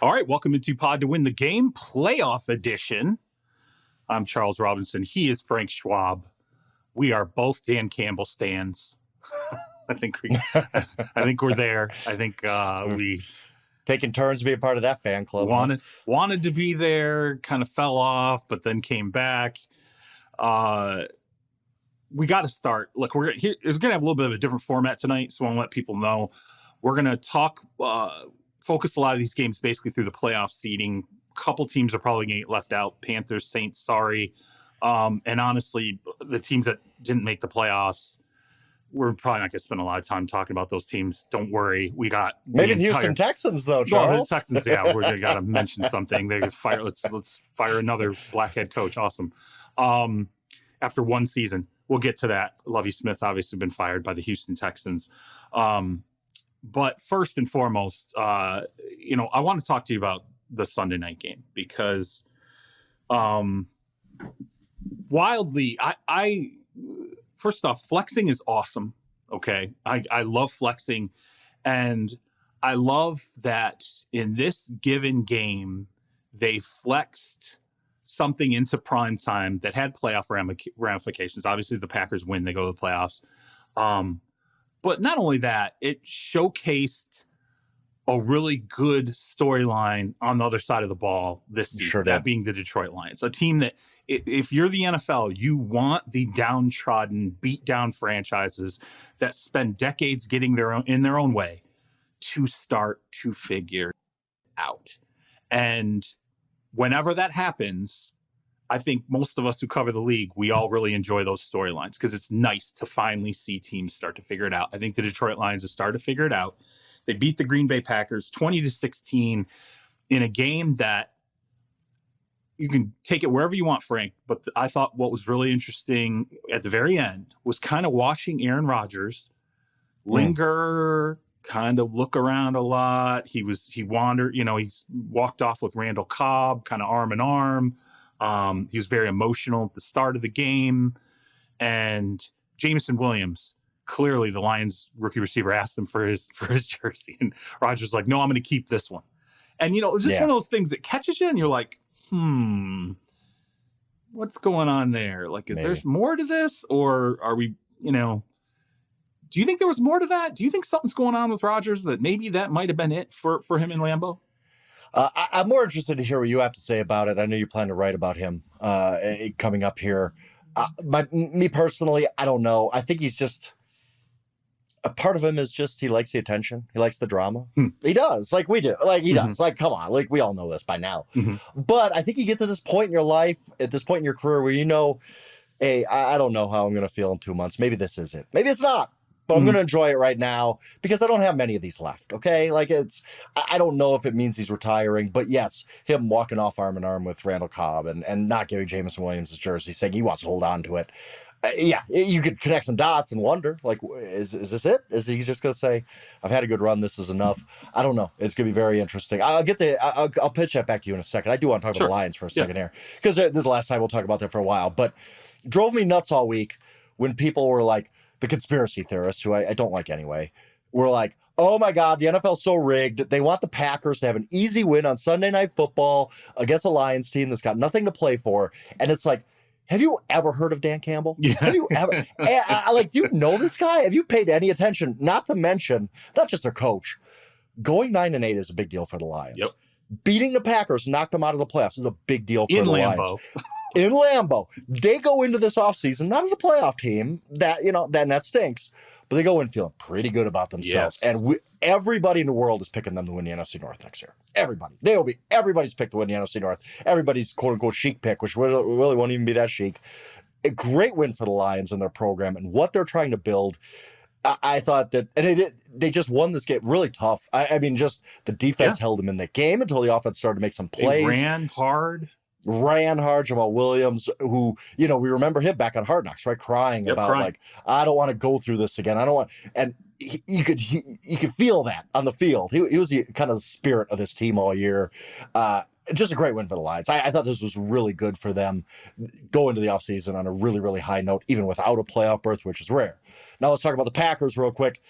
All right, welcome into Pod to Win the Game, playoff edition. I'm Charles Robinson. He is Frank Schwab. We are both Dan Campbell stans. I think we're there. I think we taking turns to be a part of that fan club. Wanted to be there, kind of fell off, but then came back. We got to start. Look, we're going to have a little bit of a different format tonight, so I want to let people know. We're going to talk, focus a lot of these games basically through the playoff seeding. A couple teams are probably going to get left out. Panthers, Saints, sorry. And honestly, the teams that didn't make the playoffs, we're probably not going to spend a lot of time talking about those teams. Don't worry. We got maybe the Houston Texans, though, Charles. Well, the Texans, yeah, we're going to mention something. They fire. Let's fire another blackhead coach. Awesome. After one season, we'll get to that. Lovie Smith obviously been fired by the Houston Texans. But first and foremost, I want to talk to you about the Sunday night game because wildly, I first off, flexing is awesome. Okay. I love flexing. And I love that in this given game, they flexed something into prime time that had playoff ramifications. Obviously, the Packers win, they go to the playoffs. But not only that, it showcased a really good storyline on the other side of the ball this season, sure that being the Detroit Lions, a team that if you're the NFL, you want the downtrodden, beat down franchises that spend decades getting in their own way to start to figure out. And whenever that happens, I think most of us who cover the league, we all really enjoy those storylines because it's nice to finally see teams start to figure it out. I think the Detroit Lions have started to figure it out. They beat the Green Bay Packers 20-16 in a game that you can take it wherever you want, Frank. But I thought what was really interesting at the very end was kind of watching Aaron Rodgers linger, kind of look around a lot. He wandered, he walked off with Randall Cobb, kind of arm in arm. He was very emotional at the start of the game. And Jameson Williams, clearly the Lions rookie receiver asked him for his jersey. And Rodgers was like, no, I'm going to keep this one. And, it was just one of those things that catches you and you're like, what's going on there? Like, is there more to this? Or are we, do you think there was more to that? Do you think something's going on with Rodgers that maybe that might have been it for him in Lambeau? I'm more interested to hear what you have to say about it. I know you plan to write about him coming up here. Me personally, I don't know. I think he's just a part of him is just he likes the attention. He likes the drama. He does, like we do. Like he does. Like, come on. Like we all know this by now. But I think you get to this point in your life, at this point in your career where hey, I don't know how I'm going to feel in 2 months. Maybe this is it. Maybe it's not. But I'm going to enjoy it right now because I don't have many of these left, okay? Like I don't know if it means he's retiring, but yes, him walking off arm in arm with Randall Cobb and not giving Jameson Williams his jersey, saying he wants to hold on to it. You could connect some dots and wonder, like, is this it? Is he just going to say, I've had a good run, this is enough? I don't know. It's going to be very interesting. I'll pitch that back to you in a second. I do want to talk about the Lions for a second here because this is the last time we'll talk about that for a while. But drove me nuts all week when people were like, the conspiracy theorists, who I don't like anyway, were like, oh my God, the NFL's so rigged. They want the Packers to have an easy win on Sunday Night Football against a Lions team that's got nothing to play for. And it's like, have you ever heard of Dan Campbell? Yeah. Have you ever? Do you know this guy? Have you paid any attention? Not to mention, not just their coach, going 9-8 is a big deal for the Lions. Yep. Beating the Packers, knocked them out of the playoffs is a big deal for the Lambeau. Lions. In Lambeau, they go into this offseason, not as a playoff team, that stinks, but they go in feeling pretty good about themselves. Yes. And everybody in the world is picking them to win the NFC North next year. Everybody. Everybody's picked to win the NFC North. Everybody's quote-unquote chic pick, which really won't even be that chic. A great win for the Lions and their program and what they're trying to build. I thought that, and they just won this game really tough. I mean, just the defense held them in the game until the offense started to make some plays. They ran hhard. Jamal Williams, who, we remember him back on Hard Knocks, right? Crying about like, I don't want to go through this again. I don't want, and you could feel that on the field. He was the kind of the spirit of this team all year. Just a great win for the Lions. I thought this was really good for them go into the offseason on a really, really high note, even without a playoff berth, which is rare. Now let's talk about the Packers real quick.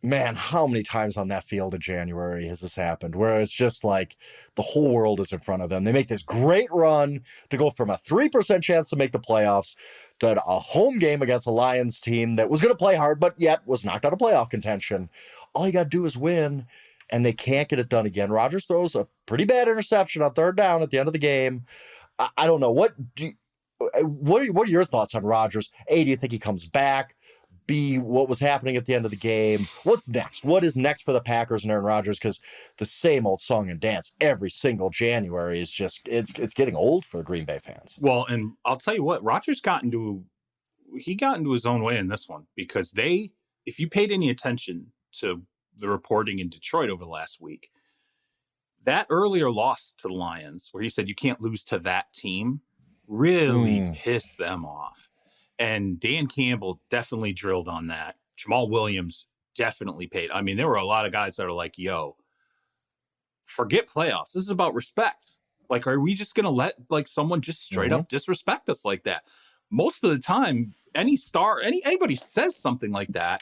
Man, how many times on that field in January has this happened where it's just like the whole world is in front of them? They make this great run to go from a 3% chance to make the playoffs to a home game against a Lions team that was going to play hard, but yet was knocked out of playoff contention. All you got to do is win, and they can't get it done again. Rodgers throws a pretty bad interception on third down at the end of the game. I don't know. What are your thoughts on Rodgers? A, do you think he comes back? B, what was happening at the end of the game? What's next? What is next for the Packers and Aaron Rodgers? Because the same old song and dance every single January is just it's getting old for Green Bay fans. Well, and I'll tell you what, Rodgers got into his own way in this one because if you paid any attention to the reporting in Detroit over the last week, that earlier loss to the Lions, where he said you can't lose to that team, really pissed them off. And Dan Campbell definitely drilled on that. Jamal Williams definitely paid. I mean, there were a lot of guys that are like, yo, forget playoffs. This is about respect. Like, are we just going to let like someone just straight up disrespect us like that? Most of the time, anybody says something like that,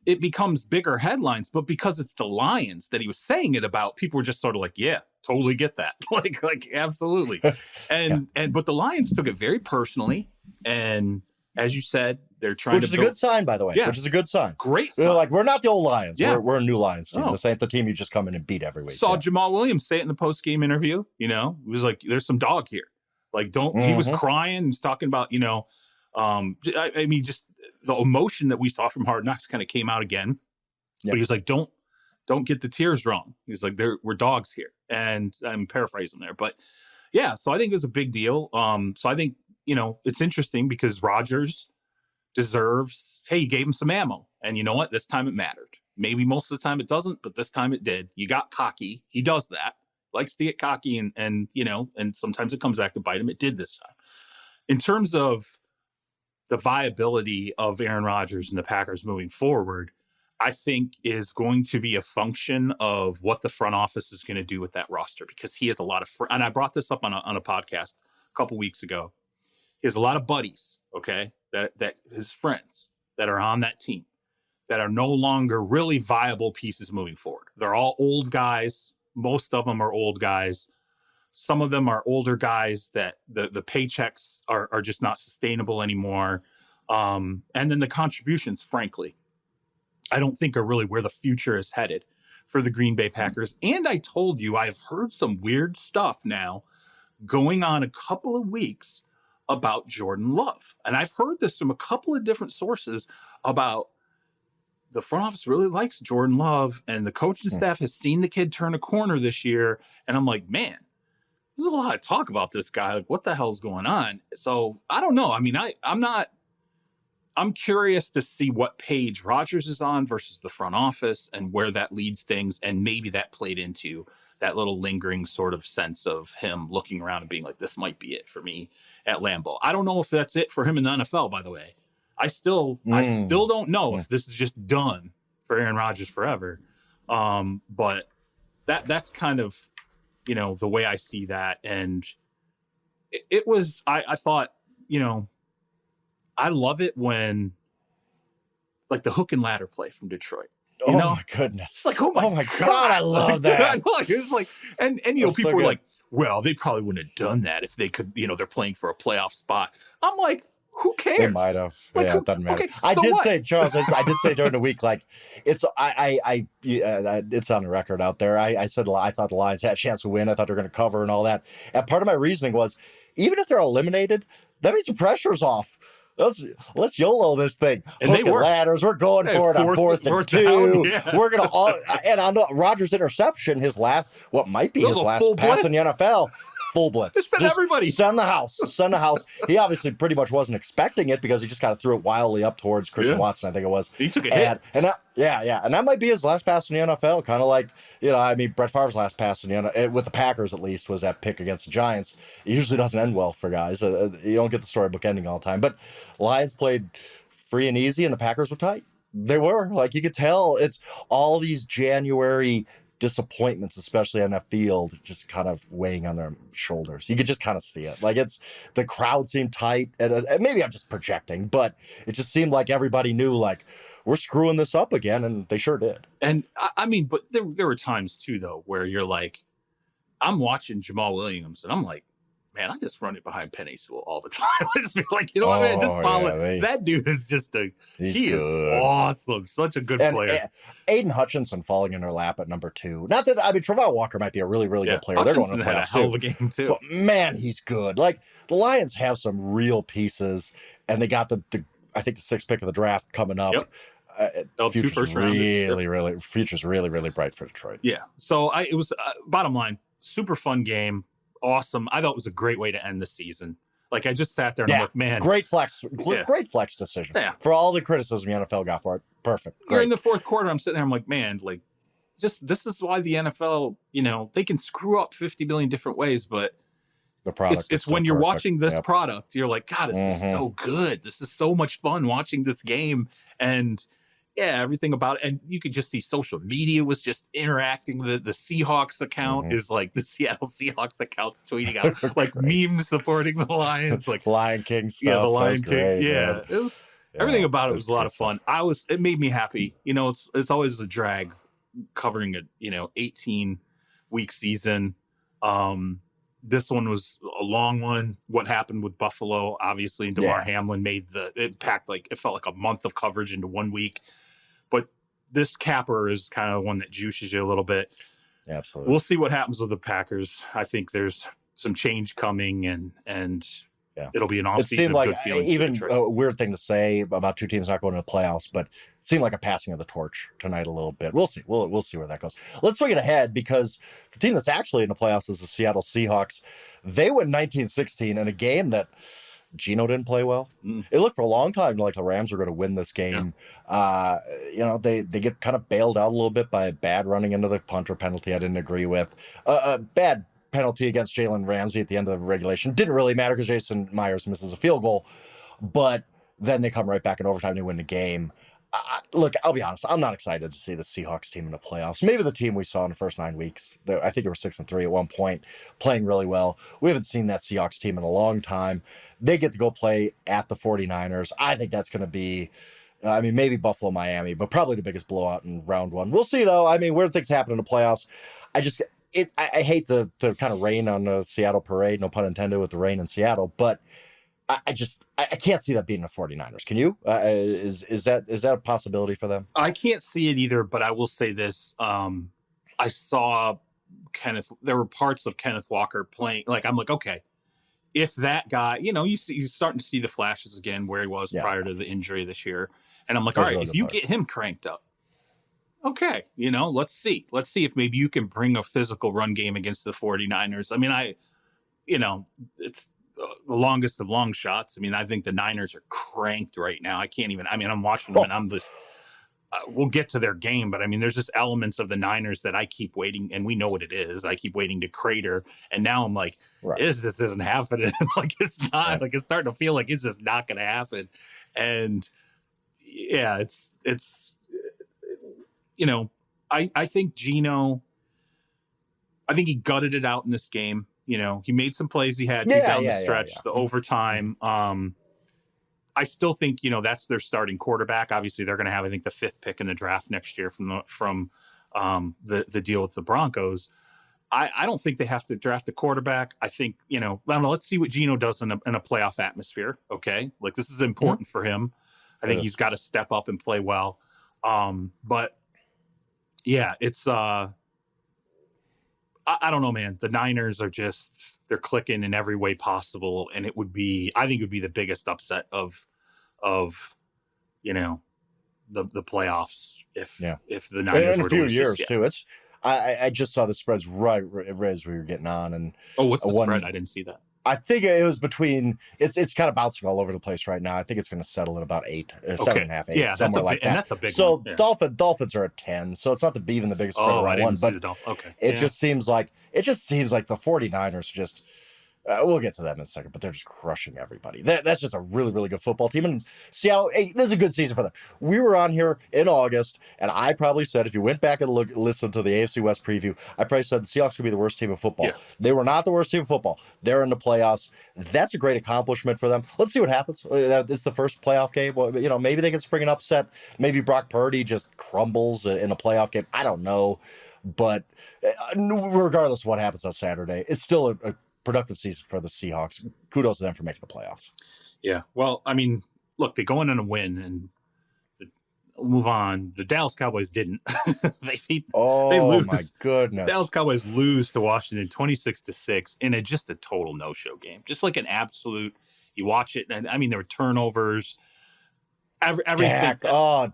it becomes bigger headlines. But because it's the Lions that he was saying it about, people were just sort of like, yeah, totally get that. like absolutely. But the Lions took it very personally. And as you said, they're trying Which is a good sign, by the way. Yeah. Which is a good sign. Great sign. They're like, we're not the old Lions. Yeah. We're a new Lions team. This ain't the team you just come in and beat every week. Saw Jamal Williams say it in the post-game interview. You know, it was like, there's some dog here. Like, he was crying. He's talking about, you know, I mean, just the emotion that we saw from Hard Knocks kind of came out again. Yep. But he was like, don't get the tears wrong. He's like, we're dogs here. And I'm paraphrasing there. But yeah, so I think it was a big deal. So I think, you know, it's interesting because Rodgers deserves, hey, you gave him some ammo. And you know what? This time it mattered. Maybe most of the time it doesn't, but this time it did. You got cocky. He does that. Likes to get cocky and you know, and sometimes it comes back to bite him. It did this time. In terms of the viability of Aaron Rodgers and the Packers moving forward, I think is going to be a function of what the front office is going to do with that roster, because he has a lot of and I brought this up on a podcast a couple weeks ago. He has a lot of buddies, okay, that his friends that are on that team that are no longer really viable pieces moving forward. They're all old guys. Most of them are old guys. Some of them are older guys that the paychecks are just not sustainable anymore. And then the contributions, frankly, I don't think are really where the future is headed for the Green Bay Packers. And I told you, I've heard some weird stuff now going on a couple of weeks about Jordan Love. And I've heard this from a couple of different sources about the front office really likes Jordan Love and the coaching staff has seen the kid turn a corner this year. And I'm like, man, there's a lot of talk about this guy. Like, what the hell's going on? So I don't know. I mean, I'm curious to see what page Rodgers is on versus the front office and where that leads things. And maybe that played into that little lingering sort of sense of him looking around and being like, this might be it for me at Lambeau. I don't know if that's it for him in the NFL, by the way. I still don't know if this is just done for Aaron Rodgers forever. But that's kind of, you know, the way I see that. And it was, I thought, you know, I love it when it's like the hook and ladder play from Detroit. You know? My goodness. It's like, oh my God, I love that. It's like, and you know, people were like, well, they probably wouldn't have done that if they could, you know, they're playing for a playoff spot. I'm like, who cares? They might have. Like, yeah, it doesn't matter. Okay, I so did what? say, Charles, I did say during the week, like, it's it's on the record out there. I said I thought the Lions had a chance to win. I thought they were going to cover and all that. And part of my reasoning was, even if they're eliminated, that means the pressure's off. Let's YOLO this thing. And Hook they were. ladders. We're going for it on fourth and two. Down, yeah. We're gonna all. And on Rodgers' interception, his last, what might be his last pass in the NFL, full blitz. Just send everybody. Send the house. Send the house. He obviously pretty much wasn't expecting it because he just kind of threw it wildly up towards Christian Watson, I think it was. He took a hit. And that, and that might be his last pass in the NFL. Kind of like, you know, I mean, Brett Favre's last pass in the NFL, with the Packers at least, was that pick against the Giants. It usually doesn't end well for guys. You don't get the storybook ending all the time. But Lions played free and easy, and the Packers were tight. They were. Like, you could tell it's all these January disappointments, especially on that field, just kind of weighing on their shoulders. You could just kind of see it. Like the crowd seemed tight, and maybe I'm just projecting, but it just seemed like everybody knew, like, we're screwing this up again, and they sure did. And I mean, but there were times too, though, where you're like, I'm watching Jamal Williams, and I'm like, man, I just run it behind Penny Sewell all the time. I just be like, you know what, man? Just follow it. That dude is just he is awesome. Such a good player. Aiden Hutchinson falling in their lap at number 2. Not that, I mean, Travon Walker might be a really, really good player. Hutchinson They're going to had a hell of a game too. But man, he's good. Like, the Lions have some real pieces, and they got the I think the 6th pick of the draft coming up. Yep. 2 first round. Really, future's really, really bright for Detroit. Yeah. So it was bottom line, super fun game. Awesome. I thought it was a great way to end the season. Like, I just sat there and I'm like, man. Great flex decision. Yeah. For all the criticism the NFL got for it. Perfect. You're in the 4th quarter. I'm sitting there. I'm like, man, like, just this is why the NFL, they can screw up 50 million different ways, but the product it's when you're watching this product, you're like, God, this is so good. This is so much fun watching this game. And everything about it. And you could just see social media was just interacting. The Seahawks account is like the Seattle Seahawks account's tweeting out like memes supporting the Lions, like Lion King stuff. Yeah, the Lion King. Great, it was everything about it was a lot of fun. It made me happy. It's always a drag covering a 18-week season. This one was a long one. What happened with Buffalo, obviously, and DeMar Hamlin it felt like a month of coverage into 1 week. But this capper is kind of one that juices you a little bit. Absolutely. We'll see what happens with the Packers. I think there's some change coming, and it'll be an offseason. It seemed like, good feelings even a weird thing to say about 2 teams not going to the playoffs, but it seemed like a passing of the torch tonight a little bit. We'll see. We'll see where that goes. Let's swing it ahead, because the team that's actually in the playoffs is the Seattle Seahawks. They win 19-16 in a game that Geno didn't play well. It looked for a long time like the Rams were going to win this game. They get kind of bailed out a little bit by a bad running into the punter penalty I didn't agree with. A bad penalty against Jalen Ramsey at the end of the regulation. Didn't really matter because Jason Myers misses a field goal. But then they come right back in overtime to win the game. Look, I'll be honest. I'm not excited to see the Seahawks team in the playoffs. Maybe the team we saw in the first 9 weeks. I think they were 6-3 at one point, playing really well. We haven't seen that Seahawks team in a long time. They get to go play at the 49ers. I think that's going to be, maybe Buffalo, Miami, but probably the biggest blowout in round 1. We'll see, though. Weird things happen in the playoffs. I hate to kind of rain on the Seattle parade, no pun intended, with the rain in Seattle, but I can't see that being the 49ers. Can you? Is that a possibility for them? I can't see it either, but I will say this. I saw there were parts of Kenneth Walker playing. Like, I'm like, okay, if that guy, you're starting to see the flashes again where he was prior to the injury this year. And I'm like, all right, if you get him cranked up, okay, let's see if maybe you can bring a physical run game against the 49ers. It's the longest of long shots. I think the Niners are cranked right now. I can't even, I'm watching them and I'm just, we'll get to their game, but there's just elements of the Niners that I keep waiting, and we know what it is. I keep waiting to crater. And now I'm like, this isn't happening. Like, it's not, like, it's starting to feel like it's just not going to happen. And it's I think Geno, he gutted it out in this game. He made some plays he had to down the stretch, the overtime. I still think, that's their starting quarterback. Obviously, they're going to have, I think, the 5th pick in the draft next year from the deal with the Broncos. I don't think they have to draft a quarterback. I think, I don't know. Let's see what Geno does in a playoff atmosphere. Okay, like, this is important for him. I think he's got to step up and play well. But yeah, it's I don't know, man. The Niners are they're clicking in every way possible, and I think it would be the biggest upset of the playoffs if the Niners in were a few to years too. It's I just saw the spreads right as we were getting on, and what's the spread? I didn't see that. I think it was between. It's kind of bouncing all over the place right now. I think it's going to settle at about 8, 7.5, 8, somewhere like that. And that's a big so one. Yeah. Dolphins are at 10, so it's not even the biggest spread around one. But okay, it just seems like the 49ers just We'll get to that in a second, but they're just crushing everybody. That's just a really, really good football team. And Seattle, hey, this is a good season for them. We were on here in August, and I probably said, if you went back and listen to the AFC West preview, I probably said the Seahawks could be the worst team in football. Yeah. They were not the worst team in football. They're in the playoffs. That's a great accomplishment for them. Let's see what happens. It's the first playoff game. Well, maybe they can spring an upset. Maybe Brock Purdy just crumbles in a playoff game. I don't know. But regardless of what happens on Saturday, it's still a productive season for the Seahawks. Kudos to them for making the playoffs. Yeah. Well, I mean, look, they go in on a win and move on. The Dallas Cowboys didn't. They lose. Oh my goodness. The Dallas Cowboys lose to Washington 26-6 in just a total no-show game. Just like an absolute, you watch it, and I mean, there were turnovers. Everything.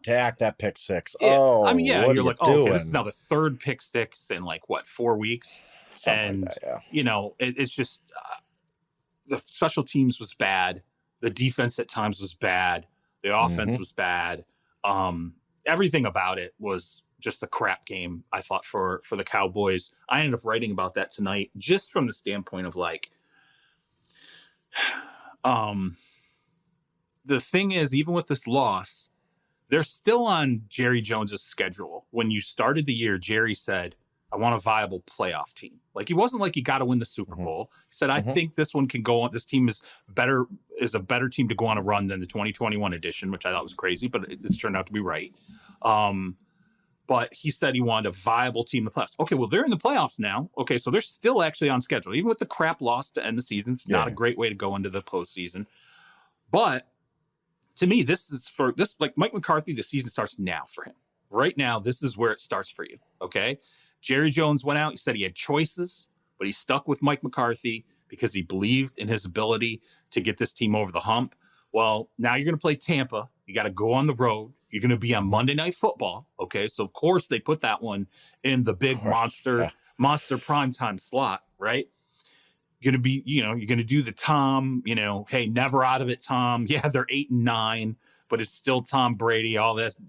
Dak, that pick six. Yeah, oh, I mean, yeah, you're like, okay, this is now the third pick six in 4 weeks. Something like that, yeah. It's just the special teams was bad. The defense at times was bad. The offense was bad. Everything about it was just a crap game, I thought, for the Cowboys. I ended up writing about that tonight, just from the standpoint of the thing is, even with this loss, they're still on Jerry Jones's schedule. When you started the year, Jerry said, I want a viable playoff team. He wasn't like, you got to win the Super Bowl. He said, I think this one can go on. This team is a better team to go on a run than the 2021 edition, which I thought was crazy, but it's turned out to be right. But he said he wanted a viable team in the playoffs. Okay, well, they're in the playoffs now. Okay, so they're still actually on schedule. Even with the crap loss to end the season, it's not a great way to go into the postseason. But to me, Mike McCarthy, the season starts now for him. Right now, this is where it starts for you, okay? Jerry Jones went out. He said he had choices, but he stuck with Mike McCarthy because he believed in his ability to get this team over the hump. Well, now you're going to play Tampa. You got to go on the road. You're going to be on Monday Night Football, okay? So, of course, they put that one in the big monster primetime slot, right? You're going to be, you're going to do the Tom, hey, never out of it, Tom. Yeah, they're 8-9, but it's still Tom Brady, all this,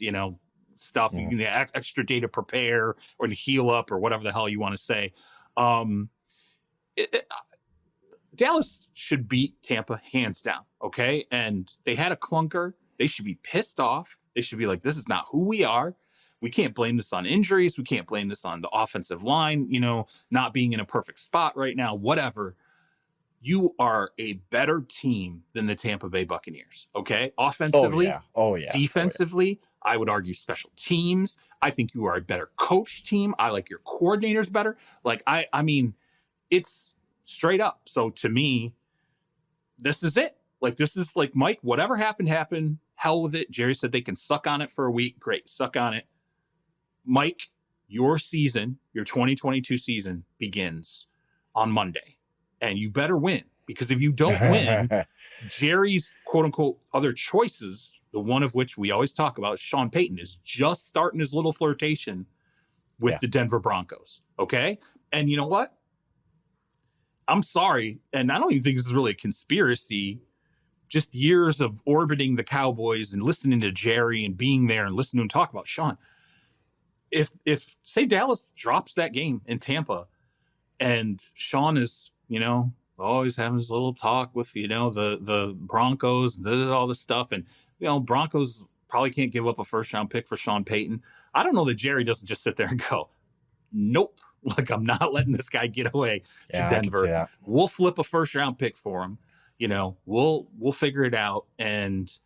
stuff. You can extra day to prepare or to heal up or whatever the hell you want to say. Dallas should beat Tampa hands down, okay? And they had a clunker. They should be pissed off. They should be like, this is not who we are. We can't blame this on injuries. We can't blame this on the offensive line, not being in a perfect spot right now, whatever. You are a better team than the Tampa Bay Buccaneers, okay? Offensively, defensively, I would argue special teams. I think you are a better coach team. I like your coordinators better. I mean, it's straight up. So to me, this is it. This is Mike, whatever happened. Hell with it. Jerry said they can suck on it for a week. Great, suck on it. Mike, your season, your 2022 season begins on Monday. And you better win, because if you don't win, Jerry's quote unquote other choices, the one of which we always talk about, Sean Payton, is just starting his little flirtation with the Denver Broncos. Okay. And you know what? I'm sorry. And I don't even think this is really a conspiracy. Just years of orbiting the Cowboys and listening to Jerry and being there and listening to him talk about Sean. If say Dallas drops that game in Tampa and Sean is, always having his little talk with, the Broncos and all this stuff. And, Broncos probably can't give up a first-round pick for Sean Payton. I don't know that Jerry doesn't just sit there and go, nope, I'm not letting this guy get away to Denver. We'll flip a first-round pick for him. We'll figure it out. And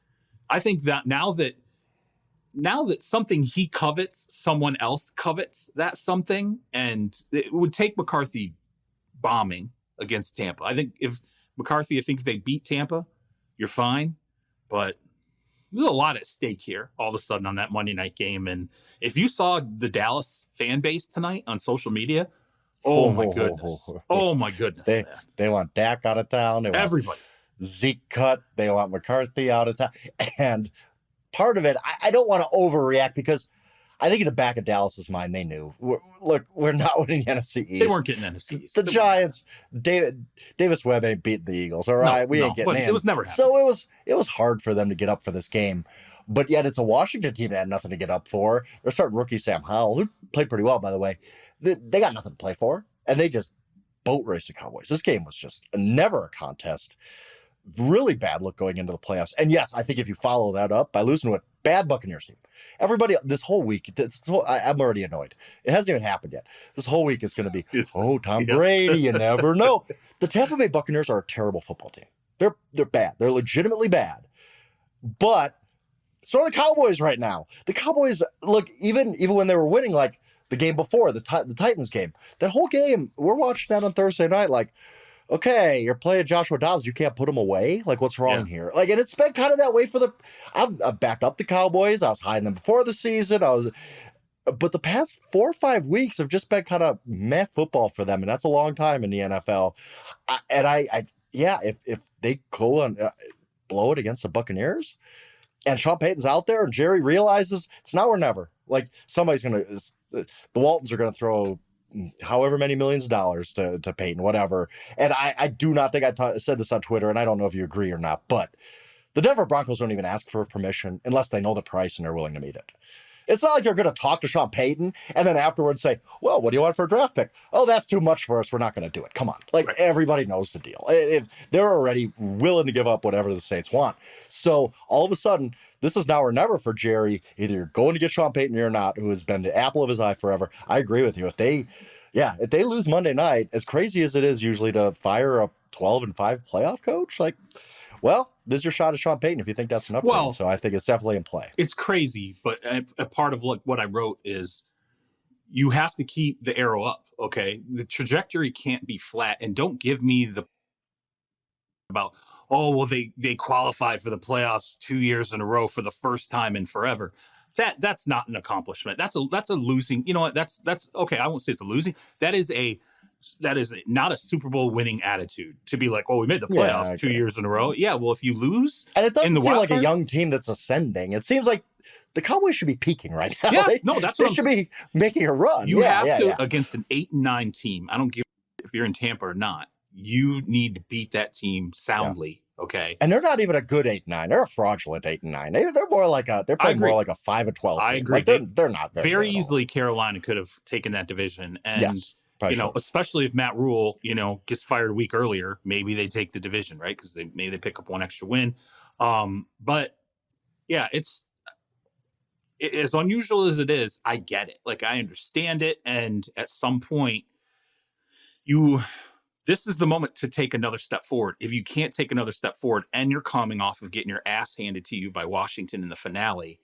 I think that now that something he covets, someone else covets that something, and it would take McCarthy bombing against Tampa. I think if they beat Tampa, you're fine. But there's a lot at stake here all of a sudden on that Monday night game. And if you saw the Dallas fan base tonight on social media, oh my goodness. They want Dak out of town. They want everybody. Zeke cut. They want McCarthy out of town. And part of it, I don't want to overreact, because I think in the back of Dallas's mind, they knew, we're not winning the NFC East. They weren't getting NFC East. The Giants, Davis Webb ain't beating the Eagles. All right, we ain't getting in. It was never happening. So it was hard for them to get up for this game. But yet it's a Washington team that had nothing to get up for. They're starting rookie Sam Howell, who played pretty well, by the way. They got nothing to play for, and they just boat race the Cowboys. This game was just never a contest. Really bad look going into the playoffs. And yes, I think if you follow that up by losing to a bad Buccaneers team, everybody this whole week, I'm already annoyed. It hasn't even happened yet. This whole week is going to be, Tom Brady, you never know. The Tampa Bay Buccaneers are a terrible football team. They're bad. They're legitimately bad. But so are the Cowboys right now. The Cowboys, look, even when they were winning, like the game before, the Titans game, that whole game, we're watching that on Thursday night, like, okay, you're playing Joshua Dobbs. You can't put him away. Like, what's wrong here? Like, and it's been kind of that way for I've backed up the Cowboys. I was hiding them before the season. But the past 4 or 5 weeks have just been kind of meh football for them, and that's a long time in the NFL. If they go and blow it against the Buccaneers, and Sean Payton's out there, and Jerry realizes it's now or never. Like, the Waltons are gonna throw however many millions of dollars to Peyton, whatever. And I do not think I said this on Twitter, and I don't know if you agree or not, but the Denver Broncos don't even ask for permission unless they know the price and they're willing to meet it. It's not like they're going to talk to Sean Payton and then afterwards say, well, what do you want for a draft pick? Oh, that's too much for us. We're not going to do it. Come on. Like, everybody knows the deal. If they're already willing to give up whatever the Saints want. So all of a sudden, this is now or never for Jerry. Either you're going to get Sean Payton or you're not, who has been the apple of his eye forever. I agree with you. If they lose Monday night, as crazy as it is usually to fire a 12-5 playoff coach, like, well, this is your shot at Sean Payton if you think that's an upgrade. Well, so I think it's definitely in play. It's crazy, but a part of what I wrote is you have to keep the arrow up, okay? The trajectory can't be flat, and don't give me about, they qualified for the playoffs 2 years in a row for the first time in forever. That's not an accomplishment. That's a losing. You know what? That's okay. I won't say it's a losing. That is not a Super Bowl winning attitude to be like, we made the playoffs 2 years in a row. Yeah, well, if you lose, and it doesn't seem like a young team that's ascending. It seems like the Cowboys should be peaking right now. Yes, that's what they should be making a run. You have to against an 8-9 team. I don't give if you're in Tampa or not. You need to beat that team soundly. Yeah. Okay. And they're not even a good 8-9. They're a fraudulent 8-9. They're more like they're playing more like a 5-12. I agree. Like they're not very easily. Carolina could have taken that division, and yes, especially if Matt Rule, gets fired a week earlier, maybe they take the division, right? Because maybe they pick up one extra win. But yeah, it's as unusual as it is. I get it. Like, I understand it, and at some point, this is the moment to take another step forward. If you can't take another step forward and you're coming off of getting your ass handed to you by Washington in the finale,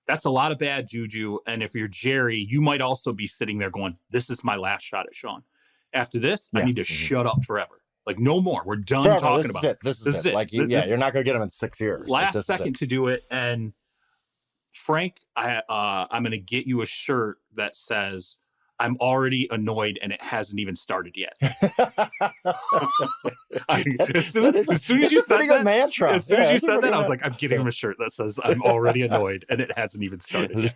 that's a lot of bad juju. And if you're Jerry, you might also be sitting there going, this is my last shot at Sean. After this, I need to shut up forever. Like, no more. We're done talking about it. This is it. Like, you're not going to get him in 6 years. Last second to do it. And Frank, I'm going to get you a shirt that says, I'm already annoyed and it hasn't even started yet. As soon as you said that, mantra. As soon as you said that, I was like, I'm getting him a shirt that says I'm already annoyed and it hasn't even started.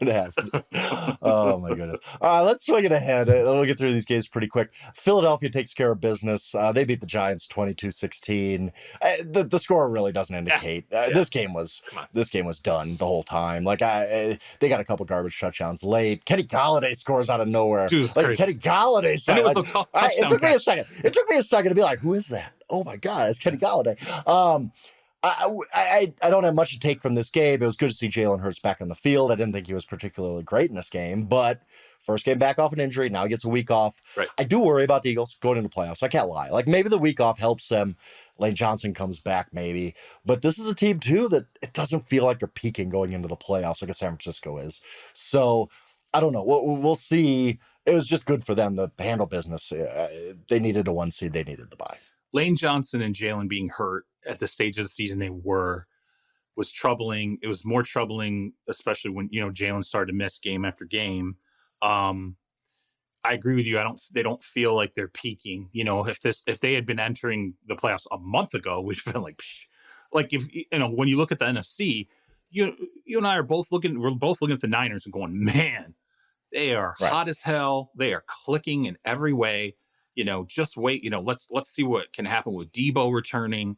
Oh my goodness. All right, let's swing it ahead. We'll get through these games pretty quick. Philadelphia takes care of business. They beat the Giants 22-16. The score really doesn't indicate. This game was done the whole time. Like, they got a couple garbage touchdowns late. Kenny Golladay scores out of nowhere. Dude, like Kenny Golladay. And it was a tough touchdown. It took me a second to be like, who is that? Oh my God, it's Kenny Golladay. I don't have much to take from this game. It was good to see Jalen Hurts back on the field. I didn't think he was particularly great in this game, but first game back off an injury. Now he gets a week off. Right. I do worry about the Eagles going into playoffs. I can't lie. Like, maybe the week off helps them. Lane Johnson comes back maybe. But this is a team, too, that it doesn't feel like they're peaking going into the playoffs like a San Francisco is. So, I don't know. We'll see. It was just good for them to handle business. They needed a 1 seed. They needed the bye. Lane Johnson and Jalen being hurt at the stage of the season was troubling. It was more troubling, especially when, Jalen started to miss game after game. I agree with you. They don't feel like they're peaking. If they had been entering the playoffs a month ago, we'd have been like, psh. Like, if when you look at the NFC, you and I are both looking. We're both looking at the Niners and going, man, they are hot as hell. They are clicking in every way. Just wait. Let's see what can happen with Debo returning.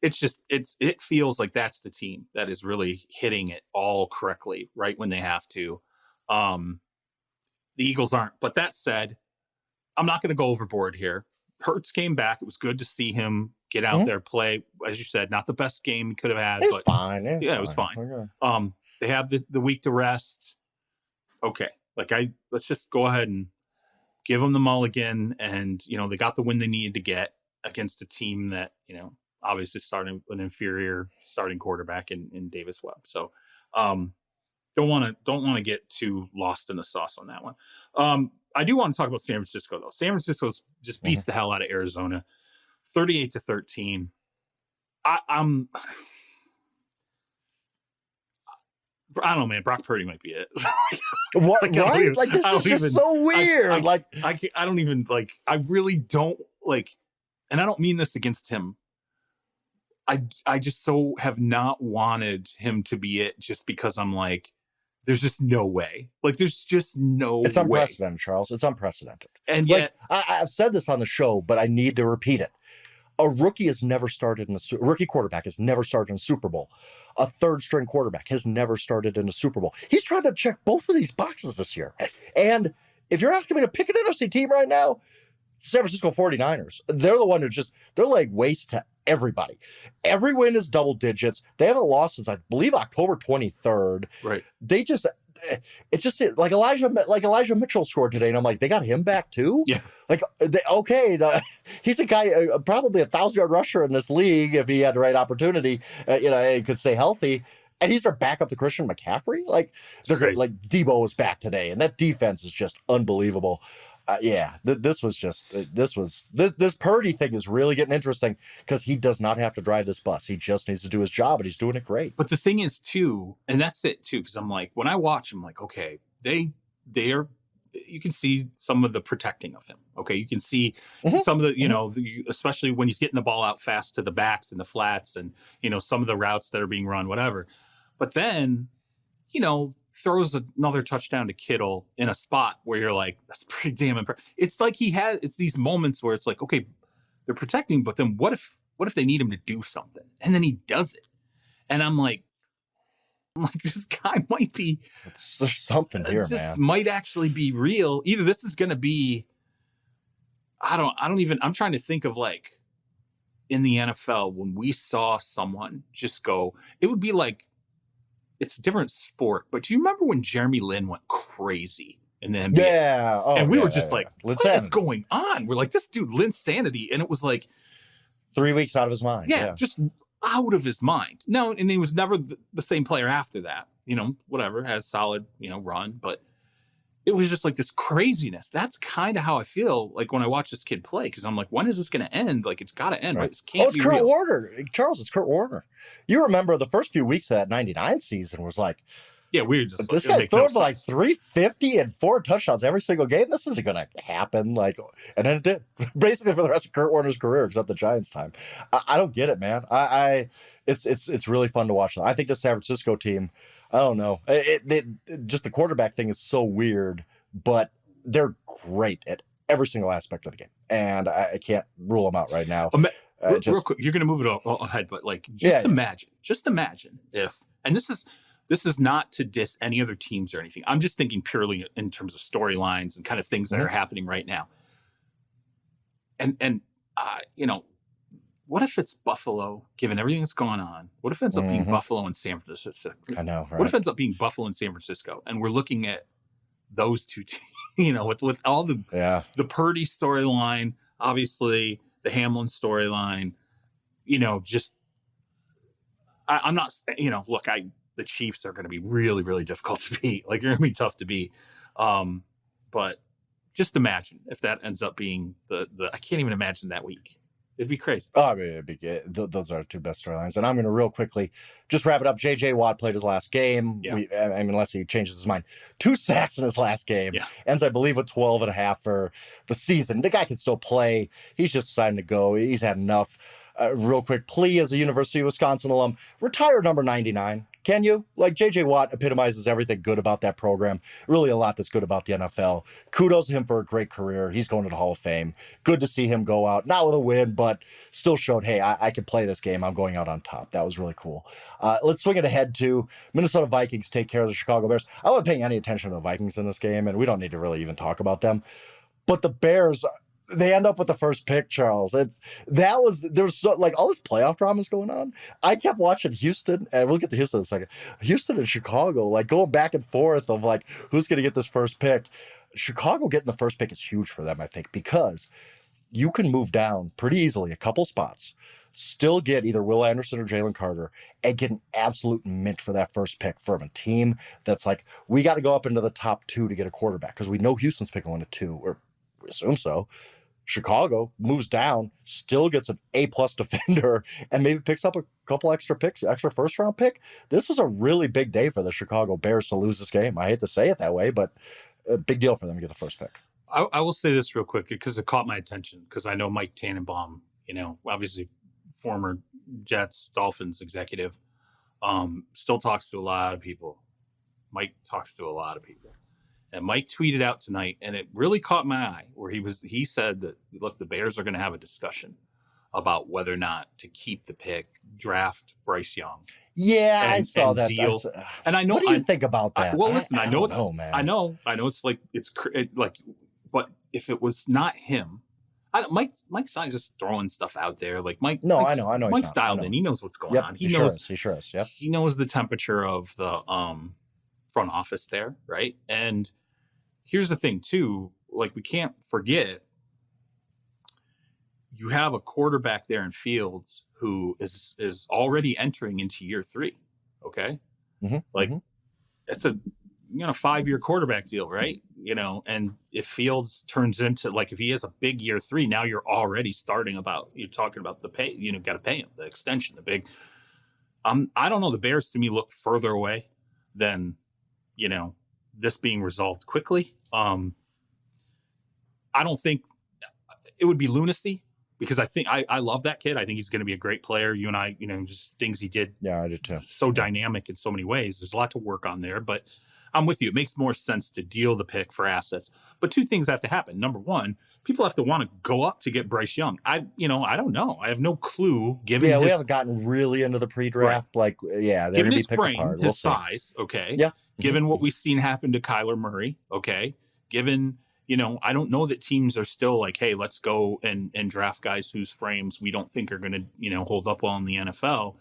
It feels like that's the team that is really hitting it all correctly right when they have to. The Eagles aren't. But that said, I'm not going to go overboard here. Hurts came back. It was good to see him get out there, play. As you said, not the best game he could have had, It's but fine. it was fine. Okay. They have the week to rest. Okay, let's just go ahead and give them the mulligan, and they got the win they needed to get against a team that obviously starting an inferior starting quarterback in Davis Webb. So don't want to get too lost in the sauce on that one. I do want to talk about San Francisco though. San Francisco just beats the hell out of Arizona, 38-13. I don't know, man. Brock Purdy might be it. What? Right? Like, this is just so weird. I don't even like. I really don't like, and I don't mean this against him. I just so have not wanted him to be it, just because I'm like, there's just no way. Like, there's just no. It's unprecedented, Charles. It's unprecedented. And yet, I've said this on the show, but I need to repeat it. A rookie has never started rookie quarterback has never started in a Super Bowl. A third string quarterback has never started in a Super Bowl. He's trying to check both of these boxes this year. And if you're asking me to pick an NFC team right now, San Francisco 49ers, they're the one they're like waste to everybody. Every win is double digits. They haven't lost since, I believe, October 23rd. Right. It's just like Elijah Mitchell scored today, and I'm like, they got him back too? Yeah. Like, he's a guy, probably 1,000-yard rusher in this league if he had the right opportunity. He could stay healthy. And he's their backup to Christian McCaffrey. Like, Debo was back today, and that defense is just unbelievable. This Purdy thing is really getting interesting, because he does not have to drive this bus. He just needs to do his job, and he's doing it great. But the thing is too, and that's it too, because I'm like, when I watch, I'm like, okay, they're you can see some of the protecting of him. Okay, you can see some of the, especially when he's getting the ball out fast to the backs and the flats, and some of the routes that are being run, whatever. But then, throws another touchdown to Kittle in a spot where you're like, that's pretty damn impressive. It's like it's these moments where it's like, okay, they're protecting, but then what if they need him to do something? And then he does it. And I'm like, this guy might be. There's something here, this man. Might actually be real. Either this is going to be, I'm trying to think of, like, in the NFL, when we saw someone just go, it would be like, it's a different sport, but do you remember when Jeremy Lin went crazy in the NBA? Yeah. And we were just like, what is going on? We're like, this dude, Linsanity. And it was like 3 weeks out of his mind. Yeah, just out of his mind. No, and he was never the same player after that. Whatever, had a solid, run. But it was just like this craziness. That's kind of how I feel like when I watch this kid play, because I'm like, when is this going to end? Like, it's got to end, right? This can't be Kurt real. Warner. Charles, it's Kurt Warner. You remember the first few weeks of that 99 season was like, yeah, we were just this guy's throwing like 350 and 4 touchdowns every single game. This isn't going to happen. And then it did. Basically for the rest of Kurt Warner's career, except the Giants time. I don't get it, man. It's really fun to watch. I think the San Francisco team, I don't know. Just the quarterback thing is so weird, but they're great at every single aspect of the game, and I can't rule them out right now. Real quick, you're going to move it ahead, but imagine if, and this is not to diss any other teams or anything. I'm just thinking purely in terms of storylines and kind of things that are happening right now. And what if it's Buffalo, given everything that's going on? What if it ends up being Buffalo and San Francisco? I know, right? What if it ends up being Buffalo and San Francisco? And we're looking at those two teams, with all the Purdy storyline, obviously the Hamlin storyline, I'm not, look, the Chiefs are going to be really, really difficult to beat. Like, they're going to be tough to beat. But just imagine if that ends up being I can't even imagine that week. It'd be crazy. Oh, I mean, it'd be good. Those are our two best storylines. And I'm going to real quickly just wrap it up. J.J. Watt played his last game. Yeah. Unless he changes his mind. 2 sacks in his last game. Yeah. Ends, I believe, with 12.5 for the season. The guy can still play. He's just deciding to go. He's had enough. Real quick, plea as a University of Wisconsin alum. Retire number 99. Can you? Like, J.J. Watt epitomizes everything good about that program. Really a lot that's good about the NFL. Kudos to him for a great career. He's going to the Hall of Fame. Good to see him go out. Not with a win, but still showed, hey, I can play this game. I'm going out on top. That was really cool. Let's swing it ahead to Minnesota Vikings take care of the Chicago Bears. I wasn't paying any attention to the Vikings in this game, and we don't need to really even talk about them. But the Bears, they end up with the first pick, Charles. There's so, like all this playoff drama is going on. I kept watching Houston, and we'll get to Houston in a second. Houston and Chicago, like going back and forth of like who's going to get this first pick. Chicago getting the first pick is huge for them, I think, because you can move down pretty easily a couple spots, still get either Will Anderson or Jalen Carter, and get an absolute mint for that first pick from a team that's like, we got to go up into the top 2 to get a quarterback because we know Houston's picking 1 to 2, or we assume so. Chicago moves down, still gets an A-plus defender, and maybe picks up a couple extra picks, extra first-round pick. This was a really big day for the Chicago Bears to lose this game. I hate to say it that way, but a big deal for them to get the first pick. I will say this real quick because it caught my attention because I know Mike Tannenbaum, obviously former Jets, Dolphins executive, still talks to a lot of people. Mike talks to a lot of people. And Mike tweeted out tonight, and it really caught my eye, where he said that, look, the Bears are going to have a discussion about whether or not to keep the pick, draft Bryce Young. Yeah, I saw that. Deal. And I know. What do you think about that? Listen, I know man. I know it's like but if it was not him, Mike's not just throwing stuff out there. Like Mike. No, I know. Mike's dialed in. He knows what's going on. He knows. He sure is. Yep. He knows the temperature of the front office there, right? And here's the thing too. Like, we can't forget, you have a quarterback there in Fields who is already entering into year 3. Okay. Mm-hmm. It's a 5-year quarterback deal, right? And if Fields turns into, like, if he has a big year 3, now you're already you're talking about the pay, got to pay him, the extension, the big, I don't know. The Bears to me look further away than, this being resolved quickly. I don't think it would be lunacy, because I love that kid. I think he's going to be a great player. You and I, just things he did. Yeah, I did too. So dynamic in so many ways. There's a lot to work on there, but I'm with you. It makes more sense to deal the pick for assets. But 2 things have to happen. Number one, people have to want to go up to get Bryce Young. I don't know. I have no clue. We haven't gotten really into the pre-draft. Right. Given his frame, his size, okay. Yeah. Given what we've seen happen to Kyler Murray, okay. Given, I don't know that teams are still like, hey, let's go and draft guys whose frames we don't think are going to, hold up well in the NFL.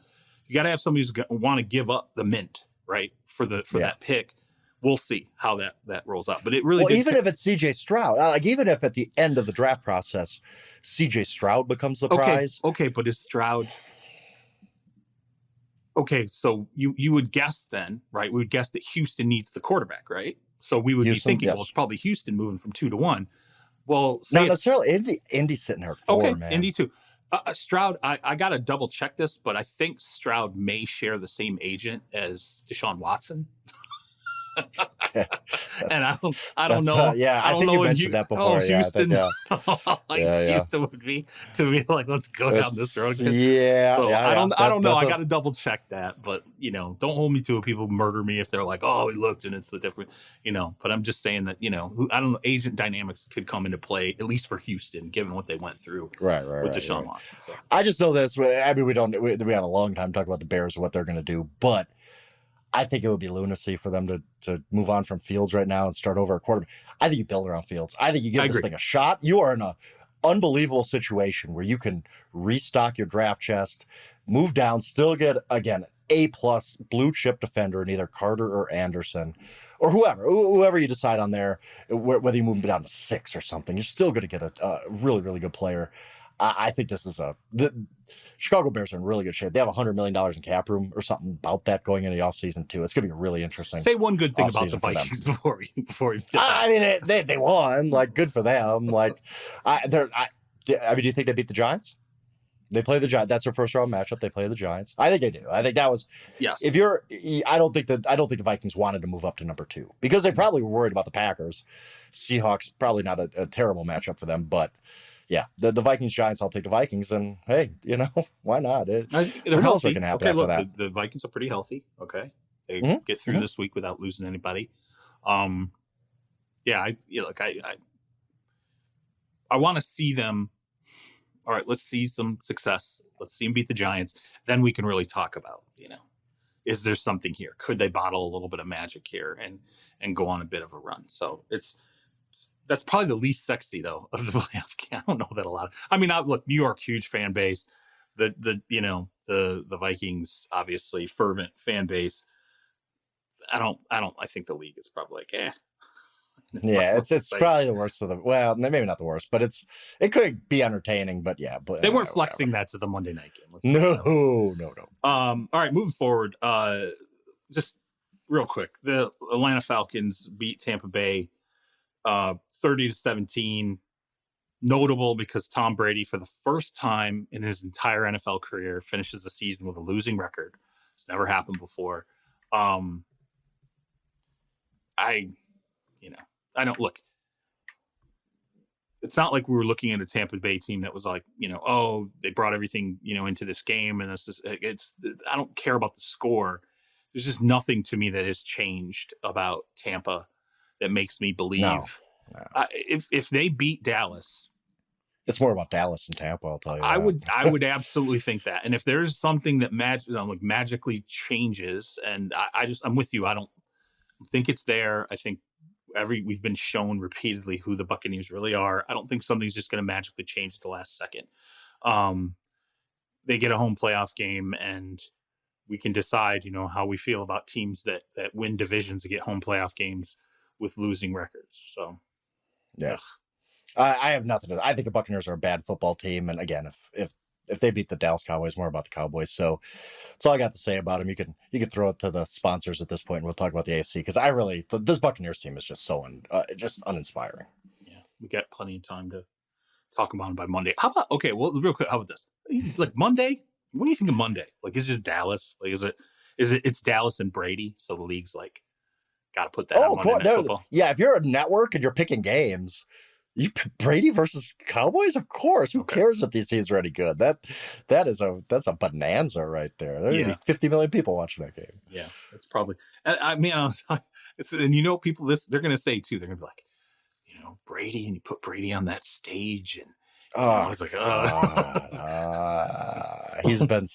You got to have somebody who's going to want to give up the mint, right, for that pick. We'll see how that rolls out. But it really even if it's CJ Stroud, even if at the end of the draft process, CJ Stroud becomes the prize. Okay, but is Stroud... Okay, so you would guess then, right? We would guess that Houston needs the quarterback, right? So we would be thinking, yes, well, it's probably Houston moving from 2 to 1. Well, not necessarily. Indy's sitting there at 4, man. Indy too. Stroud, I got to double check this, but I think Stroud may share the same agent as Deshaun Watson. Okay. And I don't know. I think you mentioned that before. Houston, Houston would be to be like, let's go down this road. I don't know. I got to double check that, but don't hold me to it. People murder me if they're like, oh, he looked and it's the different, But I'm just saying that I don't know. Agent dynamics could come into play at least for Houston, given what they went through with Deshaun Watson. So I just know this. I mean, we have a long time talking about the Bears and what they're going to do, but I think it would be lunacy for them to move on from Fields right now and start over a quarterback. I think you build around Fields. I think you give this thing a shot. You are in an unbelievable situation where you can restock your draft chest, move down, still get, again, A-plus blue chip defender in either Carter or Anderson or whoever you decide on there, whether you move them down to 6 or something. You're still going to get a really, really good player. I think this is the Chicago Bears are in really good shape. They have $100 million in cap room or something about that going into the offseason too. It's going to be really interesting. Say one good thing about the Vikings before we. I mean, they won. Like, good for them. Like, do you think they beat the Giants? They play the Giants. That's their first round matchup. They play the Giants. I think they do. I think that was. Yes. I don't think the Vikings wanted to move up to number 2 because they probably were worried about the Packers. Seahawks, probably not a terrible matchup for them, but. Yeah, the Vikings Giants. I'll take the Vikings, and hey, why not? They're healthy. Can happen after that. The Vikings are pretty healthy. Okay, they get through this week without losing anybody. I want to see them. All right, let's see some success. Let's see them beat the Giants. Then we can really talk about, is there something here? Could they bottle a little bit of magic here and go on a bit of a run? So That's probably the least sexy though of the playoff game. I don't know that a lot. Look, New York, huge fan base. The Vikings, obviously fervent fan base. I think the league is probably like, Yeah, it's probably the worst of the. Well, maybe not the worst, but it could be entertaining. But yeah, but they weren't flexing that to the Monday night game. No. All right, moving forward. Just real quick, the Atlanta Falcons beat Tampa Bay 30-17. Notable because Tom Brady, for the first time in his entire NFL career, finishes the season with a losing record. It's never happened before. I don't look. It's not like we were looking at a Tampa Bay team that was like, they brought everything, into this game, and I don't care about the score. There's just nothing to me that has changed about Tampa that makes me believe. No. If they beat Dallas, it's more about Dallas and Tampa. I'll tell you. I would absolutely think that. And if there's something that magically changes, and I'm with you. I don't think it's there. I think we've been shown repeatedly who the Buccaneers really are. I don't think something's just going to magically change at the last second. They get a home playoff game, and we can decide, how we feel about teams that win divisions and get home playoff games with losing records. So, yeah, I have nothing to. I think the Buccaneers are a bad football team, and again, if they beat the Dallas Cowboys, more about the Cowboys. So that's all I got to say about them. You can throw it to the sponsors at this point, and we'll talk about the AFC because this Buccaneers team is just so just uninspiring. Yeah, we got plenty of time to talk about them by Monday. How about real quick? How about this? Like Monday? What do you think of Monday? Like, is it just Dallas? Like, it's Dallas and Brady? So the league's like, got to put that on Monday Night Football. Yeah, if you're a network and you're picking games. Brady versus Cowboys, of course. Who cares if these teams are any good? That's a bonanza right there. There's gonna be 50 million people watching that game. Yeah, that's probably. And people they're gonna say too. They're gonna be like, Brady, and you put Brady on that stage, and I was like, he's been.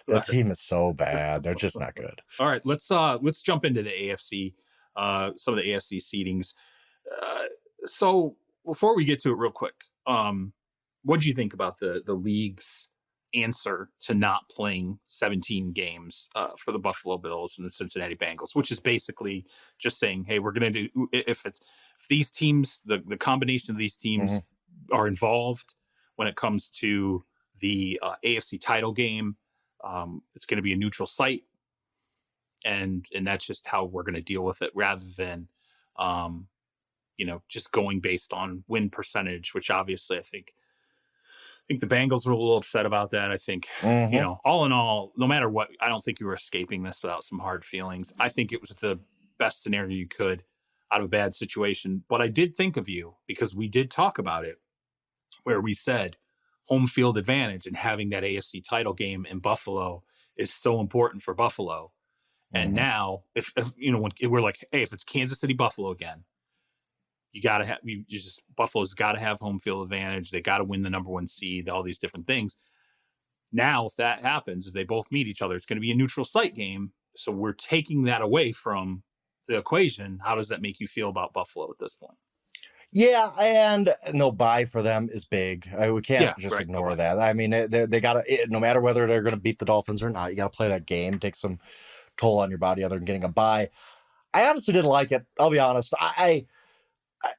That team is so bad. They're just not good. All right, let's jump into the AFC. Some of the AFC seedings. So. Before we get to it real quick, what do you think about the league's answer to not playing 17 games for the Buffalo Bills and the Cincinnati Bengals, which is basically just saying, hey, we're going to do, if these teams, the combination of these teams are involved when it comes to the AFC title game, it's going to be a neutral site. And that's just how we're going to deal with it rather than, just going based on win percentage, which obviously I think the Bengals were a little upset about that. I think, all in all, no matter what, I don't think you were escaping this without some hard feelings. I think it was the best scenario you could out of a bad situation. But I did think of you because we did talk about it where we said home field advantage and having that AFC title game in Buffalo is so important for Buffalo. And now if when we're like, hey, if it's Kansas City, Buffalo again, you got to have Buffalo's got to have home field advantage. They got to win the number one seed, all these different things. Now, if that happens, if they both meet each other, it's going to be a neutral site game. So we're taking that away from the equation. How does that make you feel about Buffalo at this point? Yeah, and no bye for them is big. We can't ignore that. I mean, they got to, no matter whether they're going to beat the Dolphins or not, you got to play that game, take some toll on your body other than getting a bye. I honestly didn't like it. I'll be honest.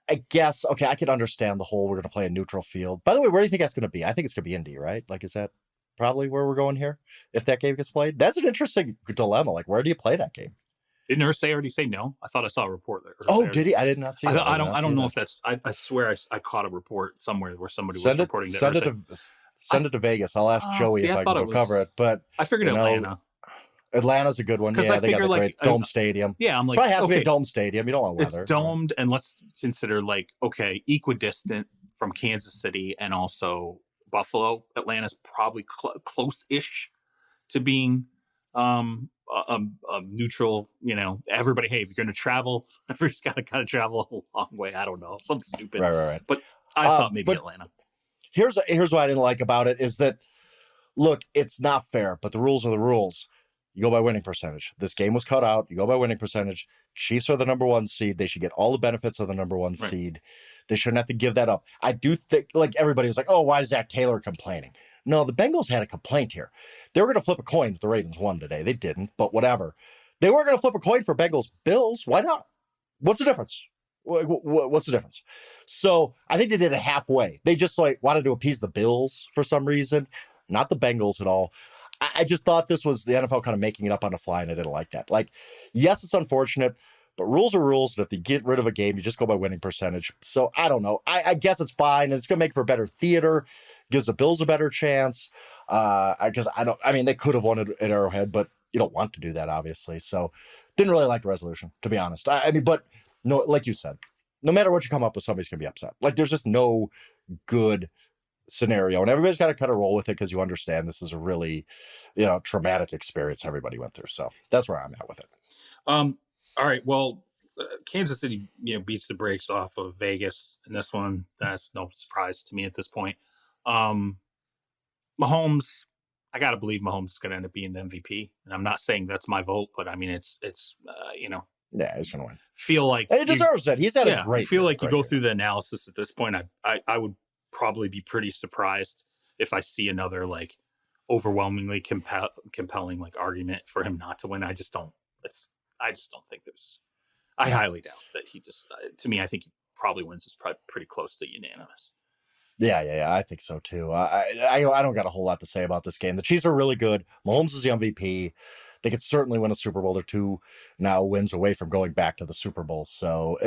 I guess, okay, I could understand the whole we're going to play a neutral field. By the way, where do you think that's going to be? I think it's going to be Indy, right? Like, is that probably where we're going here if that game gets played? That's an interesting dilemma. Like, where do you play that game? Didn't Irsay already say no? I thought I saw a report there. Oh, did he? I did not see that. I don't know if that's. I swear I caught a report somewhere where somebody was reporting that. Send it to Vegas. I'll ask Joey if I can go cover it. But I figured Atlanta. Atlanta's a good one. Yeah, they got a great dome stadium. Yeah, I'm like, probably has to be a dome stadium. You don't want weather. It's domed, and let's consider equidistant from Kansas City and also Buffalo. Atlanta's probably close-ish to being a neutral. Everybody. Hey, if you're going to travel, everybody's got to kind of travel a long way. I don't know, something stupid. Right. But I thought maybe Atlanta. Here's what I didn't like about it is that, look, it's not fair, but the rules are the rules. You go by winning percentage. This game was cut out. You go by winning percentage. Chiefs are the number one seed. They should get all the benefits of the number one seed. They shouldn't have to give that up. I do think, like, everybody was like, oh, why is Zach Taylor complaining? No, the Bengals had a complaint here. They were going to flip a coin if the Ravens won today. They didn't, but whatever. They were going to flip a coin for Bengals Bills. Why not? What's the difference? What's the difference? So I think they did it halfway. They just like wanted to appease the Bills for some reason, not the Bengals at all. I just thought this was the NFL kind of making it up on the fly, and I didn't like that. Like, yes, it's unfortunate, but rules are rules. And if you get rid of a game, you just go by winning percentage. So I don't know. I guess it's fine. And it's going to make for better theater, gives the Bills a better chance. Because they could have won it at Arrowhead, but you don't want to do that, obviously. So didn't really like the resolution, to be honest. But no, like you said, no matter what you come up with, somebody's going to be upset. Like, there's just no good scenario, and everybody's got to kind of roll with it because you understand this is a really, traumatic experience everybody went through. So that's where I'm at with it. All right. Well, Kansas City, beats the brakes off of Vegas in this one. That's no surprise to me at this point. Mahomes, I got to believe Mahomes is going to end up being the MVP. And I'm not saying that's my vote, but I mean, it's yeah, he's going to win. Feel like and he deserves it. He's had a great. I feel like you go through the analysis at this point. I would probably be pretty surprised if I see another like overwhelmingly compelling like argument for him not to win. I just don't think there's. I highly doubt that he just. To me, I think he probably wins. It's probably pretty close to unanimous. Yeah, I think so too. I don't got a whole lot to say about this game. The Chiefs are really good. Mahomes is the MVP. They could certainly win a Super Bowl. They're 2 now wins away from going back to the Super Bowl. So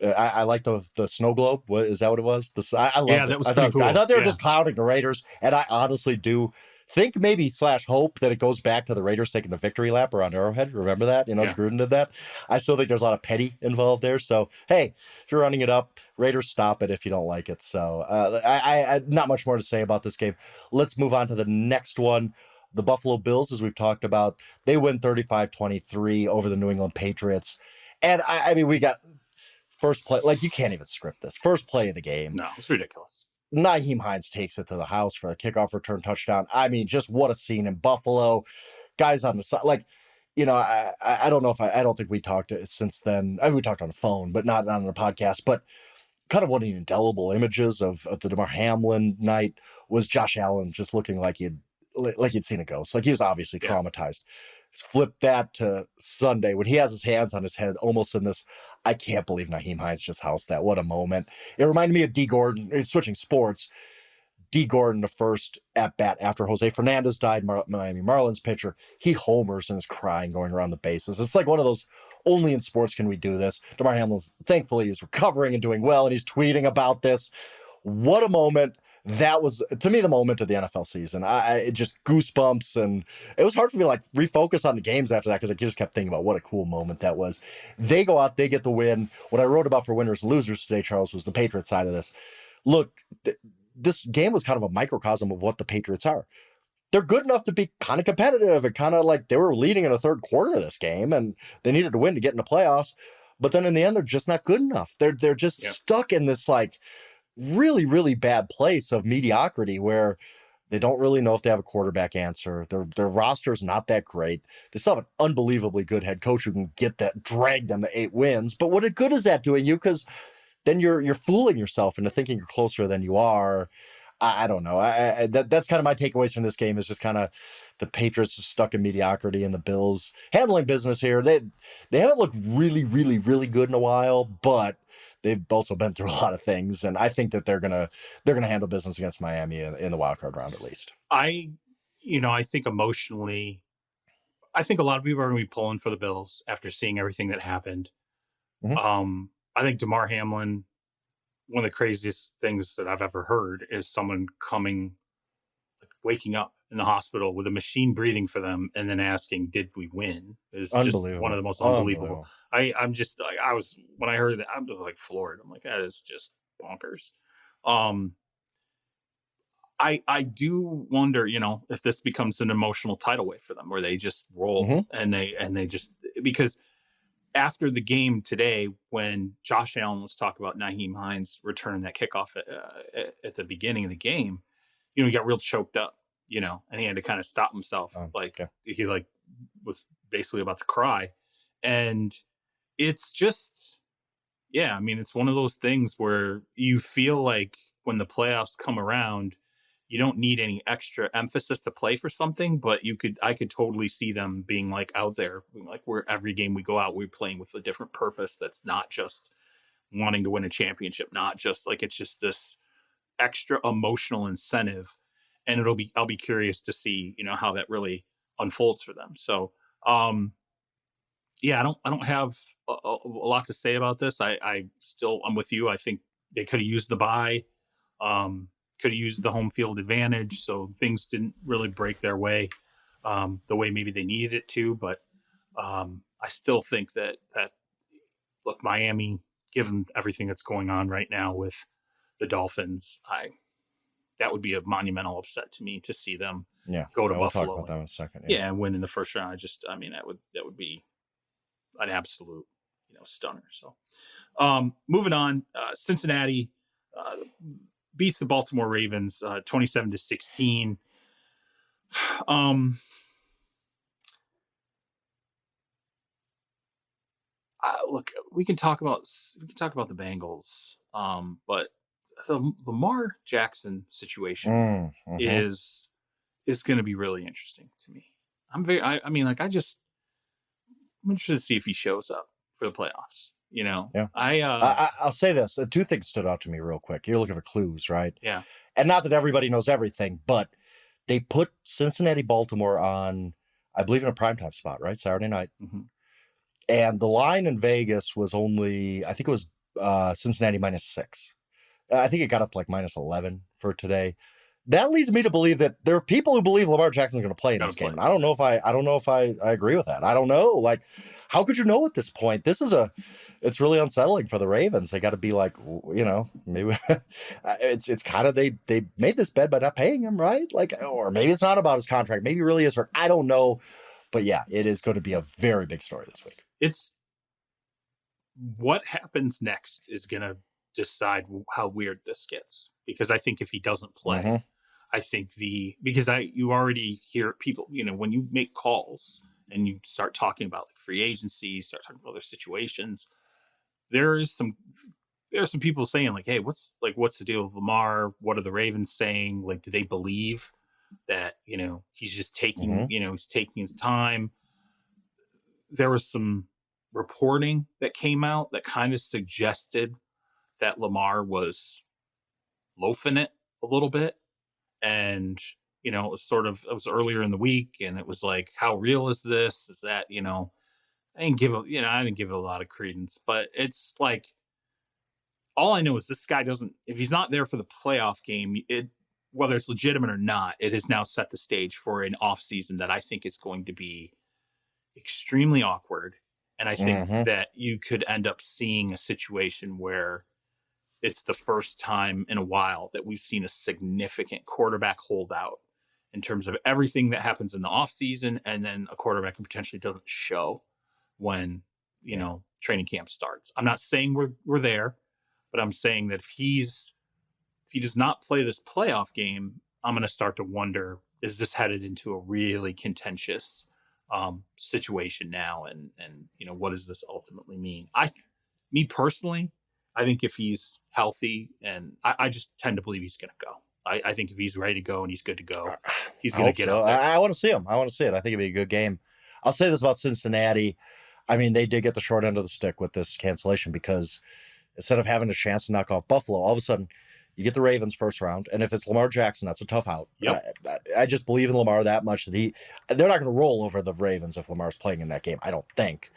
I like the snow globe. What is that? What it was? I loved it. That was pretty cool. I thought they were just clowning the Raiders, and I honestly do think maybe / hope that it goes back to the Raiders taking the victory lap around Arrowhead. Remember that? Gruden did that. I still think there's a lot of petty involved there. So hey, if you're running it up, Raiders, stop it if you don't like it. So I not much more to say about this game. Let's move on to the next one. The Buffalo Bills, as we've talked about, they win 35-23 over the New England Patriots. And I mean, we got first play, like you can't even script this. First play of the game. No, it's ridiculous. Nyheim Hines takes it to the house for a kickoff return touchdown. I mean, just what a scene in Buffalo. Guys on the side, like, I don't know if I don't think we talked since then. I mean, we talked on the phone, but not on the podcast. But kind of one of the indelible images of the DeMar Hamlin night was Josh Allen just looking like he'd seen a ghost. Like he was obviously traumatized. Flip that to Sunday when he has his hands on his head, almost in this. I can't believe Nyheim Hines just housed that. What a moment. It reminded me of D. Gordon, switching sports. D. Gordon, the first at bat after Jose Fernandez died, Miami Marlins pitcher. He homers and is crying going around the bases. It's like one of those, only in sports can we do this. DeMar Hamlin, thankfully, is recovering and doing well, and he's tweeting about this. What a moment. That was, to me, the moment of the NFL season. It just goosebumps, and it was hard for me to like refocus on the games after that because I just kept thinking about what a cool moment that was. They go out, they get the win. What I wrote about for winners and losers today, Charles, was the Patriots side of this. Look, this game was kind of a microcosm of what the Patriots are. They're good enough to be kind of competitive and kind of like they were leading in the third quarter of this game, and they needed to win to get in the playoffs. But then in the end, they're just not good enough. They're just stuck in this like really, really bad place of mediocrity where they don't really know if they have a quarterback answer. Their roster is not that great. They still have an unbelievably good head coach who can drag them to 8 wins. But what good is that doing you? Because then you're fooling yourself into thinking you're closer than you are. I don't know. That's kind of my takeaways from this game is just kind of the Patriots are stuck in mediocrity and the Bills handling business here. They haven't looked really, really, really good in a while, but they've also been through a lot of things, and I think that they're gonna handle business against Miami in the wild card round at least. I think emotionally, I think a lot of people are going to be pulling for the Bills after seeing everything that happened. Mm-hmm. I think DeMar Hamlin, one of the craziest things that I've ever heard is someone waking up in the hospital with a machine breathing for them and then asking, "Did we win?" Is just one of the most unbelievable. I'm just like, when I heard that, I'm just like floored. I'm like, that is just bonkers. I do wonder, if this becomes an emotional tidal wave for them where they just roll and they just, because after the game today, when Josh Allen was talking about Nyheim Hines returning that kickoff at the beginning of the game, he got real choked up, and he had to kind of stop himself. He was basically about to cry. And it's just, Yeah, I mean, it's one of those things where you feel like when the playoffs come around, you don't need any extra emphasis to play for something, but I could totally see them being like out there, like where every game we go out, we're playing with a different purpose that's not just wanting to win a championship, not just like it's just this extra emotional incentive. And I'll be curious to see, how that really unfolds for them. So, yeah, I don't have a lot to say about this. I'm with you. I think they could have used the bye, could have used the home field advantage, so things didn't really break their way the way maybe they needed it to. But I still think that look, Miami, given everything that's going on right now with the Dolphins, that would be a monumental upset to me to see them go to we'll Buffalo. Talk about that in a second. Yeah, and win in the first round. That would be an absolute, stunner. So, moving on, Cincinnati beats the Baltimore Ravens 27-16. Look, we can talk about the Bengals, but the Lamar Jackson situation is going to be really interesting to me. I'm interested to see if he shows up for the playoffs. Yeah. I'll say this. Two things stood out to me real quick. You're looking for clues, right? Yeah. And not that everybody knows everything, but they put Cincinnati, Baltimore on, I believe, in a primetime spot, right? Saturday night. Mm-hmm. And the line in Vegas was only, I think it was Cincinnati -6. I think it got up to like -11 for today. That leads me to believe that there are people who believe Lamar Jackson's going to play in this game. I don't know if I agree with that. I don't know. Like, how could you know at this point? It's really unsettling for the Ravens. They got to be like, maybe it's kind of, they made this bed by not paying him, right? Like, or maybe it's not about his contract. Maybe it really is hurt. I don't know. But yeah, it is going to be a very big story this week. It's what happens next is going to decide how weird this gets, because I think if he doesn't play, I think you already hear people, when you make calls and you start talking about like free agency, start talking about other situations, there are some people saying like, hey, what's the deal with Lamar? What are the Ravens saying? Like, do they believe that, he's just taking, he's taking his time? There was some reporting that came out that kind of suggested that Lamar was loafing it a little bit. And, it was earlier in the week, and it was like, how real is this? Is that, I didn't give it a lot of credence, but it's like, all I know is this guy if he's not there for the playoff game, whether it's legitimate or not, it has now set the stage for an off season that I think is going to be extremely awkward. And I think that you could end up seeing a situation where it's the first time in a while that we've seen a significant quarterback holdout in terms of everything that happens in the offseason, and then a quarterback who potentially doesn't show when, training camp starts. I'm not saying we're there, but I'm saying that if he does not play this playoff game, I'm going to start to wonder, is this headed into a really contentious situation now? And what does this ultimately mean? Me personally, I think if he's healthy, and I just tend to believe he's going to go. I think if he's ready to go and he's good to go, he's going to get out there. I want to see him. I want to see it. I think it'd be a good game. I'll say this about Cincinnati. I mean, they did get the short end of the stick with this cancellation, because instead of having a chance to knock off Buffalo, all of a sudden you get the Ravens first round. And if it's Lamar Jackson, that's a tough out. Yep. I just believe in Lamar that much that they're not going to roll over the Ravens if Lamar's playing in that game, I don't think.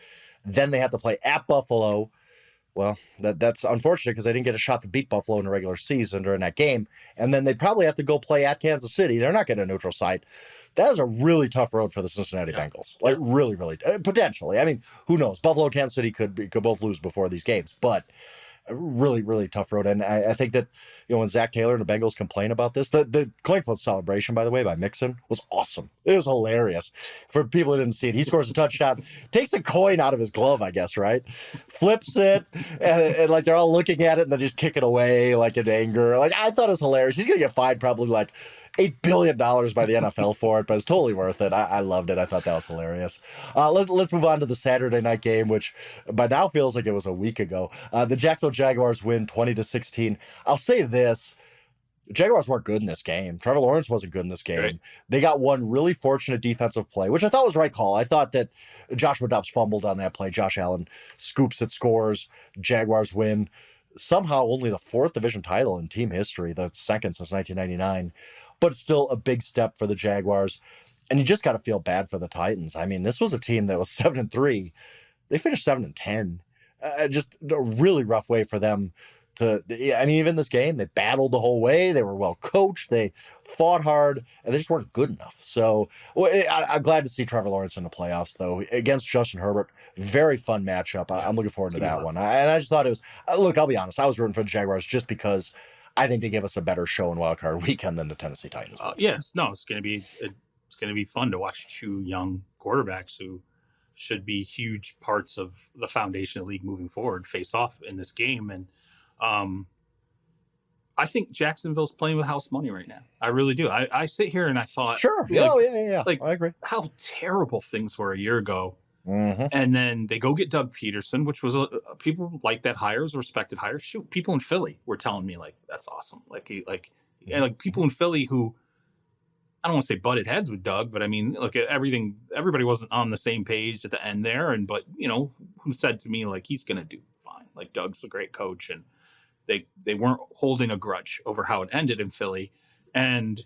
Then they have to play at Buffalo. Well, that's unfortunate, because they didn't get a shot to beat Buffalo in the regular season during that game. And then they probably have to go play at Kansas City. They're not getting a neutral site. That is a really tough road for the Cincinnati Bengals. Like, really, really, potentially. I mean, who knows? Buffalo and Kansas City could both lose before these games, but a really, really tough road. And I think that, when Zach Taylor and the Bengals complain about this, the coin flip celebration, by the way, by Mixon was awesome. It was hilarious. For people who didn't see it, he scores a touchdown, takes a coin out of his glove, I guess, right? Flips it, and like they're all looking at it, and then just kick it away, like in anger. Like, I thought it was hilarious. He's going to get fined probably like $8 billion by the NFL for it, but it's totally worth it. I loved it. I thought that was hilarious. Let's move on to the Saturday night game, which by now feels like it was a week ago. The Jacksonville Jaguars win 20-16. I'll say this. The Jaguars weren't good in this game. Trevor Lawrence wasn't good in this game. Right. They got one really fortunate defensive play, which I thought was the right call. I thought that Joshua Dobbs fumbled on that play. Josh Allen scoops it, scores. Jaguars win. Somehow only the 4th division title in team history, the 2nd since 1999. But it's still a big step for the Jaguars. And you just got to feel bad for the Titans. I mean, this was a team that was 7-3. They finished 7-10. Just a really rough way for them even this game, they battled the whole way. They were well coached. They fought hard, and they just weren't good enough. So I'm glad to see Trevor Lawrence in the playoffs, though, against Justin Herbert. Very fun matchup. I'm looking forward to that one. I just thought it was, look, I'll be honest. I was rooting for the Jaguars just because I think they give us a better show in Wild Card Weekend than the Tennessee Titans. It's going to be fun to watch two young quarterbacks who should be huge parts of the foundation of the league moving forward face off in this game. And I think Jacksonville's playing with house money right now. I really do. I sit here and I thought, sure, yeah. Like, I agree. How terrible things were a year ago, mm-hmm. and then they go get Doug Peterson, which was people like that hire, was a respected hire. Shoot, people in Philly were telling me like that's awesome. Like people in Philly who I don't want to say butted heads with Doug, but I mean, look at everything. Everybody wasn't on the same page at the end there, but who said to me like he's going to do fine. Like Doug's a great coach, and they weren't holding a grudge over how it ended in Philly. And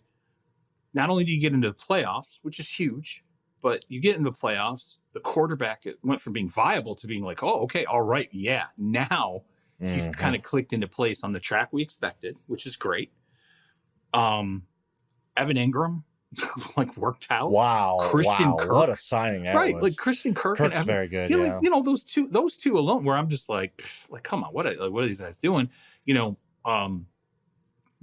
not only do you get into the playoffs, which is huge, but you get into the playoffs, the quarterback went from being viable to being like, oh, okay, all right, yeah. Now he's kind of clicked into place on the track we expected, which is great. Evan Ingram worked out. Wow. Christian Kirk. What a signing that was. Like Christian Kirk and Evan. Very good. Yeah. Those two alone, where I'm just like, come on, what are these guys doing?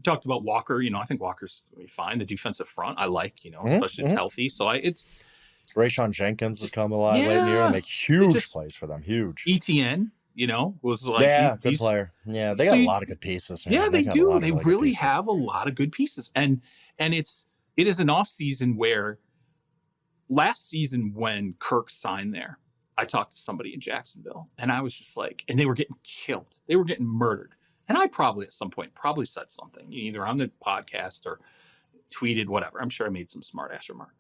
Talked about Walker. I think Walker's fine. The defensive front, I like. Especially it's healthy. So it's Rayshawn Jenkins has come alive late in the year and make huge plays for them. Huge. ETN, was like good player. Yeah, they got a lot of good pieces. Man. Yeah, they do. They really have a lot of good pieces, and it is an off season where last season when Kirk signed there, I talked to somebody in Jacksonville, and I was just like, and they were getting killed. They were getting murdered. And I probably at some point said something, either on the podcast or tweeted, whatever. I'm sure I made some smart ass remark.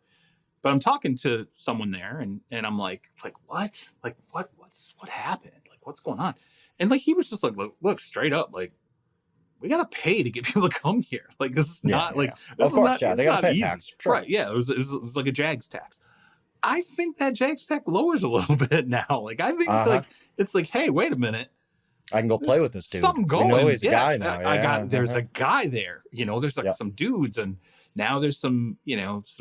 But I'm talking to someone there, and I'm like, what? What happened? Like, what's going on? And he was just like, look, straight up, we got to pay to get people to come here. This is not this is not, they got to pay easy. Tax. Sure. Right. Yeah. It was like a Jags tax. I think that Jags tax lowers a little bit now. I think it's like, hey, wait a minute. I can go play with this dude. Something going. We know he's a guy now. There's a guy there. There's some dudes, and now there's some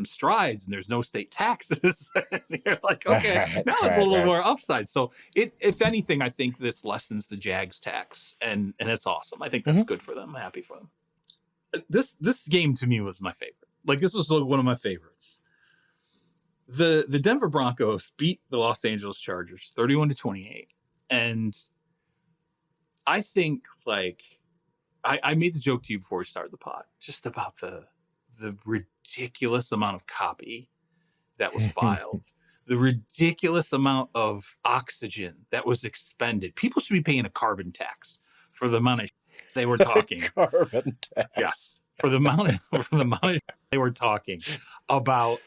strides, and there's no state taxes. You're like, okay, now it's a little more upside. So if anything, I think this lessens the Jags tax, and it's awesome. I think that's good for them. I'm happy for them. This game to me was my favorite. This was one of my favorites. The Denver Broncos beat the Los Angeles Chargers 31-28, and I think I made the joke to you before we started the pod, just about the ridiculous amount of copy that was filed, the ridiculous amount of oxygen that was expended. People should be paying a carbon tax for the amount of they were talking. Carbon tax. Yes, for the amount of they were talking about.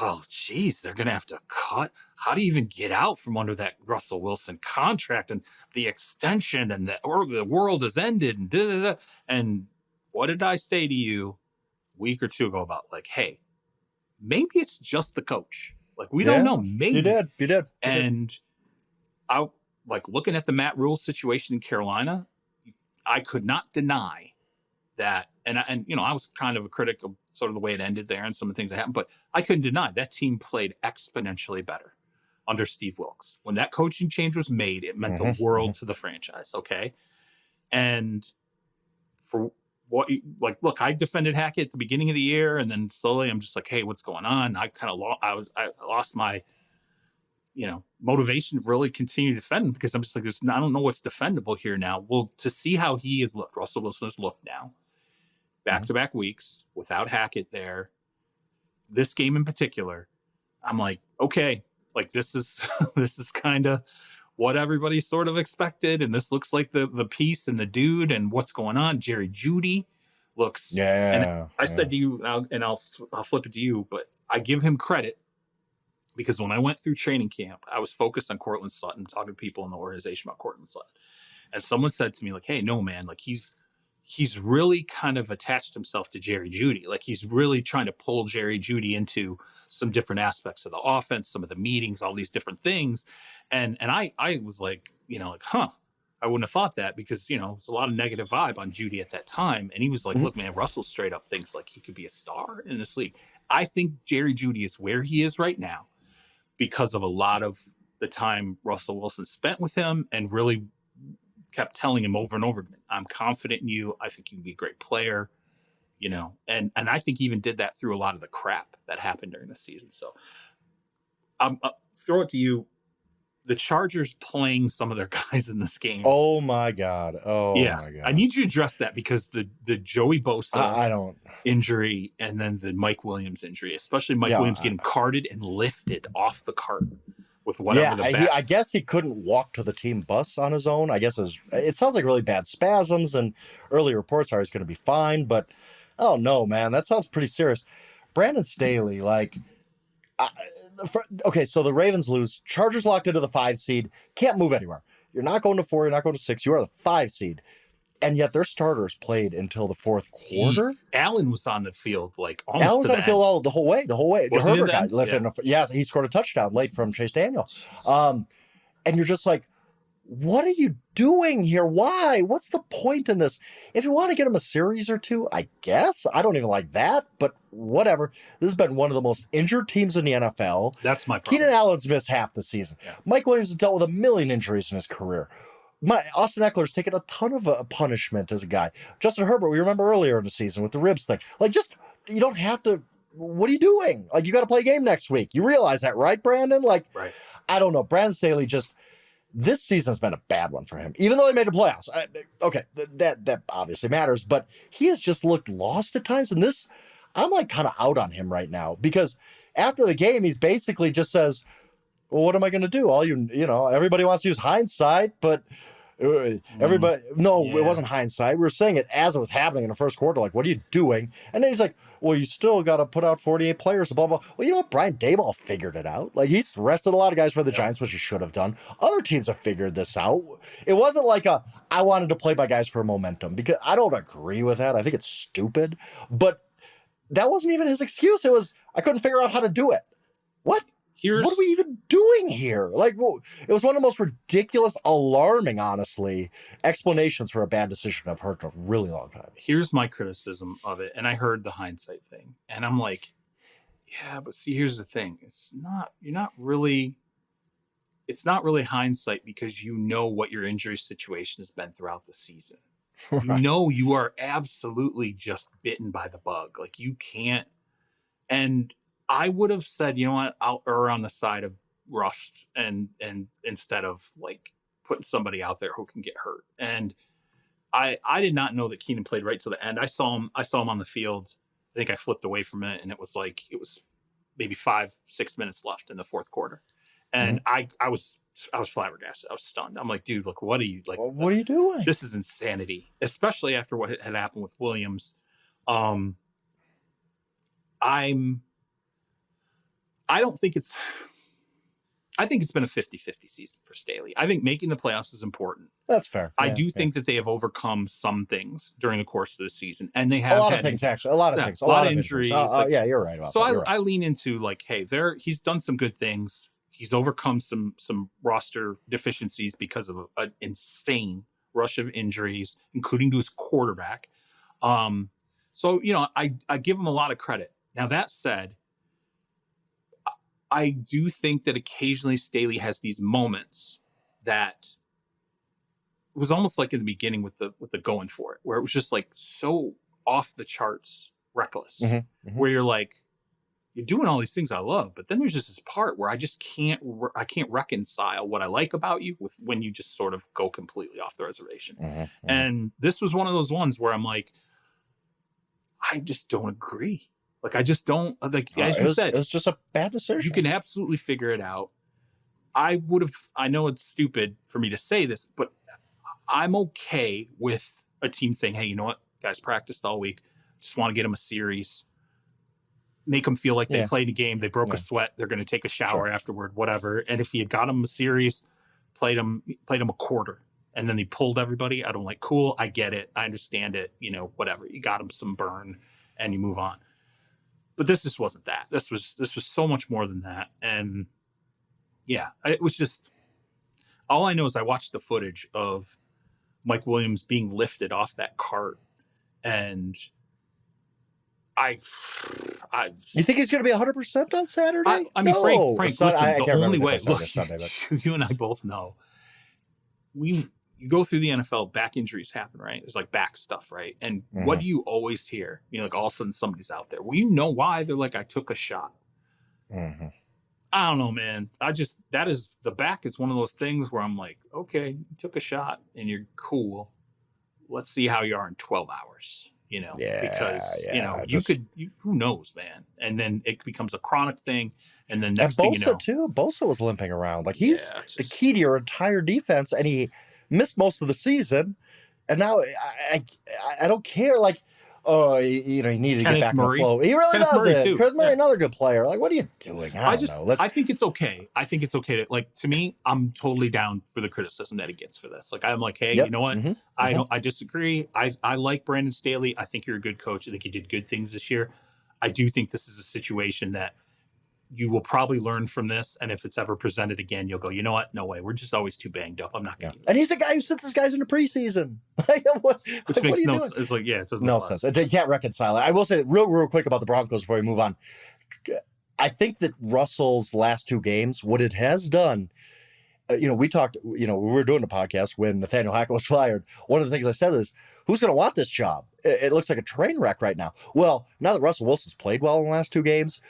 Oh, geez, they're going to have to cut. How do you even get out from under that Russell Wilson contract and the extension and the world has ended and da-da-da. And what did I say to you a week or two ago about hey, maybe it's just the coach. We don't know. Maybe. You did. And I looking at the Matt Rule situation in Carolina, I could not deny that. And I was kind of a critic of sort of the way it ended there and some of the things that happened, but I couldn't deny that team played exponentially better under Steve Wilkes. When that coaching change was made, it meant the world to the franchise. Okay. And for what, look, I defended Hackett at the beginning of the year, and then slowly I'm just like, hey, what's going on? I kind of I lost my, motivation to really continue to defend him, because I'm just like, I don't know what's defendable here now. Well, to see how he has looked, Russell Wilson has looked now. back-to-back weeks without Hackett there. This game in particular, I'm like, okay, like this is this is kind of what everybody sort of expected, and this looks like the piece and the dude and what's going on. Jerry Jeudy looks, and I said to you, and I'll flip it to you, but I give him credit because when I went through training camp, I was focused on Cortland Sutton, talking to people in the organization about Cortland Sutton, and someone said to me like, "Hey, no man, like he's really kind of attached himself to Jerry Jeudy. Like he's really trying to pull Jerry Jeudy into some different aspects of the offense, some of the meetings, all these different things." And I was like, like, I wouldn't have thought that because, it's a lot of negative vibe on Jeudy at that time. And he was like, look, man, Russell straight up thinks like he could be a star in this league. I think Jerry Jeudy is where he is right now because of a lot of the time Russell Wilson spent with him and really kept telling him over and over again, I'm confident in you. I think you can be a great player, and I think he even did that through a lot of the crap that happened during the season. So I'll throw it to you. The Chargers playing some of their guys in this game. Oh my God. My God. I need you to address that because the Joey Bosa I don't injury and then the Mike Williams injury, especially Mike Williams getting carted and lifted off the cart with whatever the back. I guess he couldn't walk to the team bus on his own. I guess it sounds like really bad spasms, and early reports are he's going to be fine. But oh no, man, that sounds pretty serious. Brandon Staley, okay, so the Ravens lose. Chargers locked into the 5 seed. Can't move anywhere. You're not going to 4. You're not going to 6. You are the 5 seed. And yet their starters played until the fourth quarter. Allen was on the field almost to the end. Allen was on the field the whole way. The Herbert guy lifted. Yeah. He scored a touchdown late from Chase Daniel. And you're just like, what are you doing here? Why? What's the point in this? If you want to get him a series or two, I guess. I don't even like that, but whatever. This has been one of the most injured teams in the NFL. That's my problem. Keenan Allen's missed half the season. Yeah. Mike Williams has dealt with a million injuries in his career. Austin Eckler's taken a ton of punishment as a guy. Justin Herbert, we remember earlier in the season with the ribs thing. You don't have to. What are you doing? You got to play a game next week. You realize that, right, Brandon? Right. I don't know. Brandon Staley this season has been a bad one for him, even though they made the playoffs. That obviously matters, but he has just looked lost at times. And I'm kind of out on him right now because after the game, he's basically just says, well, what am I going to do? Everybody wants to use hindsight, but everybody, it wasn't hindsight. We were saying it as it was happening in the first quarter. Like, what are you doing? And then he's like, well, you still got to put out 48 players, blah, blah. Well, you know what? Brian Daboll figured it out. He's rested a lot of guys for the Giants, which he should have done. Other teams have figured this out. It wasn't I wanted to play my guys for momentum, because I don't agree with that. I think it's stupid. But that wasn't even his excuse. It was, I couldn't figure out how to do it. What are we even doing here? It was one of the most ridiculous, alarming, honestly, explanations for a bad decision I've heard in a really long time. Here's my criticism of it. And I heard the hindsight thing. And I'm like, yeah, but see, here's the thing. It's not really hindsight because you know what your injury situation has been throughout the season. Right. You are absolutely just bitten by the bug. You can't. And I would have said, you know what, I'll err on the side of rust and instead of putting somebody out there who can get hurt. And I did not know that Keenan played right to the end. I saw him on the field. I think I flipped away from it, and it was maybe 5-6 minutes left in the fourth quarter. And I was flabbergasted. I was stunned. I'm like, dude, what are you what are you doing? This is insanity, especially after what had happened with Williams. I think it's been a 50-50 season for Staley. I think making the playoffs is important. That's fair. I do think that they have overcome some things during the course of the season, and they have a lot of things, actually. A lot of injuries. You're right about that. I lean into hey, he's done some good things. He's overcome some roster deficiencies because of an insane rush of injuries, including to his quarterback. So I give him a lot of credit. Now that said, I do think that occasionally Staley has these moments that it was almost like in the beginning with the going for it, where it was just so off the charts reckless, where you're you're doing all these things I love, but then there's just this part where I just can't reconcile what I like about you with when you just sort of go completely off the reservation. And this was one of those ones where I'm like, I just don't agree. Like, I just don't, like, as you said, it was just a bad decision. You can absolutely figure it out. I know it's stupid for me to say this, but I'm okay with a team saying, hey, you know what? Guys practiced all week. Just want to get them a series. Make them feel like they played a game. They broke a sweat. They're going to take a shower afterward, whatever. And if you had got them a series, played them a quarter, and then they pulled everybody, I'm like, cool, I get it. I understand it. You know, whatever. You got them some burn and you move on. But this just wasn't that. This was so much more than that. And yeah, it was just, all I know is I watched the footage of Mike Williams being lifted off that cart, and you think he's going to be 100% on Saturday? I mean, no. Frank, Sunday, listen, the only way, look, Sunday, you and I both know, you go through the NFL, back injuries happen, right? There's like back stuff, right? And what do you always hear? You know, like all of a sudden somebody's out there. Well, you know why? They're like, I took a shot. I don't know, man. The back is one of those things where I'm like, okay, you took a shot and you're cool. Let's see how you are in 12 hours, you know, because, you know, who knows, man. And then it becomes a chronic thing. And then next thing you know. Bosa was limping around. Like, he's the key to your entire defense, and he missed most of the season. And now I don't care. Like, oh, you know, he needed to get back on the flow. He really doesn't. Kenneth Murray, another good player. Like, what are you doing? I don't know. I think it's okay. I think it's okay to, like, to me, I'm totally down for the criticism that he gets for this. Like, I'm like, hey, you know what? I disagree. I like Brandon Staley. I think you're a good coach. I think he did good things this year. I do think this is a situation that you will probably learn from this. And if it's ever presented again, you'll go, you know what? No way. We're just always too banged up. I'm not going to. And he's a guy who sits his guys in the preseason. Which makes no sense. It's like, it doesn't make sense. They can't reconcile it. I will say real quick about the Broncos before we move on. I think that Russell's last two games, what it has done, we talked, we were doing a podcast when Nathaniel Hackett was fired. One of the things I said is, who's going to want this job? It looks like a train wreck right now. Well, now that Russell Wilson's played well in the last two games,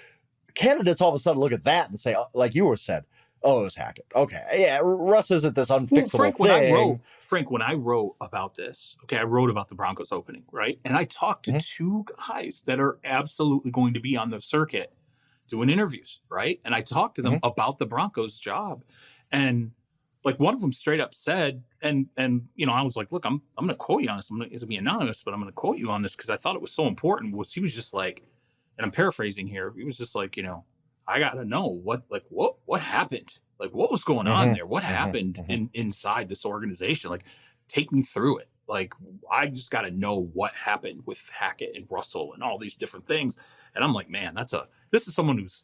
candidates all of a sudden look at that and say, like you were said, oh, it was Hackett. Okay. Yeah, Russ isn't this unfixable thing. Frank, when I wrote about this, I wrote about the Broncos opening, right? And I talked to two guys that are absolutely going to be on the circuit doing interviews, right? And I talked to them about the Broncos job. And like one of them straight up said, and I was like, look, I'm going to quote you on this. It's going to be anonymous, but I'm going to quote you on this because I thought it was so important. He was just like, and I'm paraphrasing here, he was just like, I got to know what happened? Like, what was going on there? What happened inside this organization? Like, take me through it. Like, I just got to know what happened with Hackett and Russell and all these different things. And I'm like, man, this is someone who's,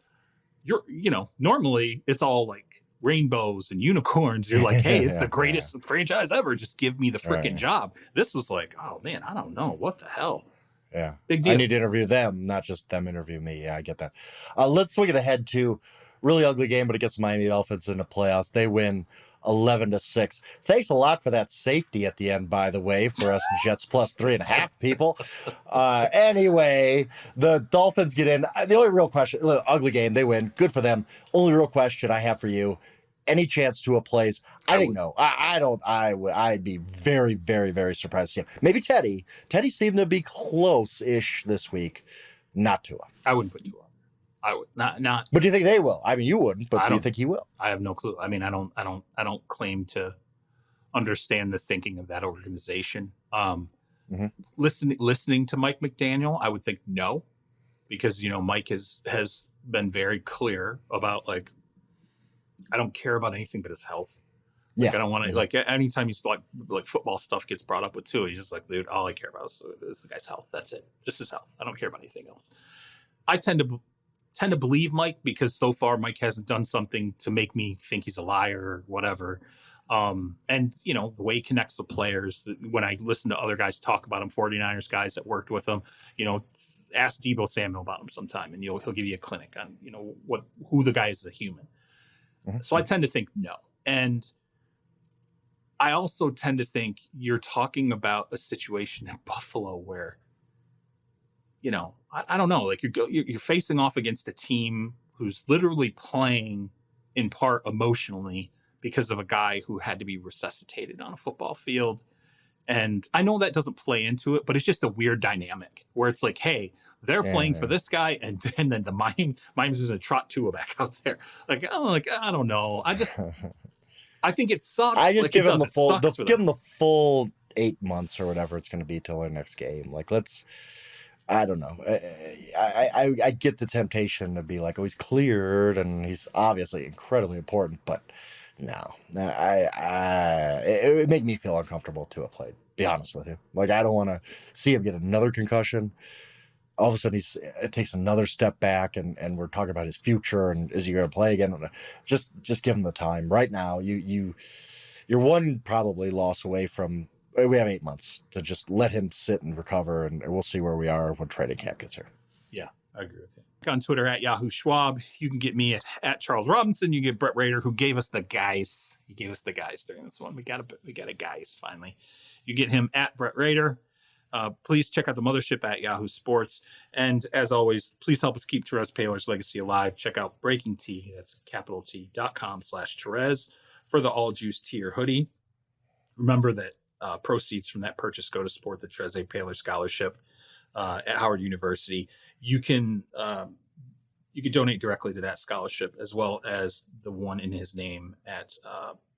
normally it's all like rainbows and unicorns. You're like, hey, it's the greatest franchise ever. Just give me the freaking job. This was like, oh man, I don't know. What the hell? Yeah. Big deal. I need to interview them, not just them interview me. Yeah, I get that. Let's swing it ahead to really ugly game, but it gets Miami Dolphins in the playoffs. They win 11-6. Thanks a lot for that safety at the end, by the way, for us Jets plus 3.5 people. Anyway, the Dolphins get in. The only real question, ugly game, they win. Good for them. Only real question I have for you. Any chance Tua plays? I don't know. I'd be very, very, very surprised to see him. Maybe Teddy. Teddy seemed to be close-ish this week. Not Tua. I wouldn't put Tua. I would not. But do you think they will? I mean, you wouldn't, but do you think he will? I have no clue. I mean, I don't claim to understand the thinking of that organization. Listening to Mike McDaniel, I would think no, because Mike has been very clear about, like, I don't care about anything but his health. Like, I don't want to, like, anytime he's like football stuff gets brought up with Tua, he's just like, dude, all I care about is the guy's health. That's it. Just his health. I don't care about anything else. I tend to believe Mike because so far Mike hasn't done something to make me think he's a liar or whatever. And the way he connects with players, when I listen to other guys talk about him, 49ers guys that worked with him, ask Deebo Samuel about him sometime and he'll give you a clinic on, who the guy is as a human. So I tend to think no. And I also tend to think you're talking about a situation in Buffalo where, I don't know, like you're facing off against a team who's literally playing in part emotionally because of a guy who had to be resuscitated on a football field. And I know that doesn't play into it, but it's just a weird dynamic where it's like, hey, they're playing for this guy, and then the Miami's is going to trot Tua back out there. Like, I don't know. I think it sucks. I just like, give it him does. the full, It sucks for give them. him the full 8 months or whatever it's going to be till their next game. Like, I don't know. I get the temptation to be like, oh, he's cleared and he's obviously incredibly important, but no, it would make me feel uncomfortable to have played. Be honest with you. Like, I don't want to see him get another concussion. All of a sudden, it takes another step back, and we're talking about his future and is he going to play again? Just give him the time. Right now, you're one probably loss away from. We have 8 months to just let him sit and recover, and we'll see where we are when training camp gets here. Yeah, I agree with you. On Twitter at Yahoo Schwab. You can get me at Charles Robinson. You get Brett Rader, who gave us the guys. He gave us the guys during this one. We got a guys finally. You get him at Brett Rader. Please check out the mothership at Yahoo Sports. And as always, please help us keep Therese Paylor's legacy alive. Check out Breaking Tea. That's capital T.com/Therese for the All Juice Tier hoodie. Remember that proceeds from that purchase go to support the Therese Paylor Scholarship at Howard University. You can donate directly to that scholarship, as well as the one in his name at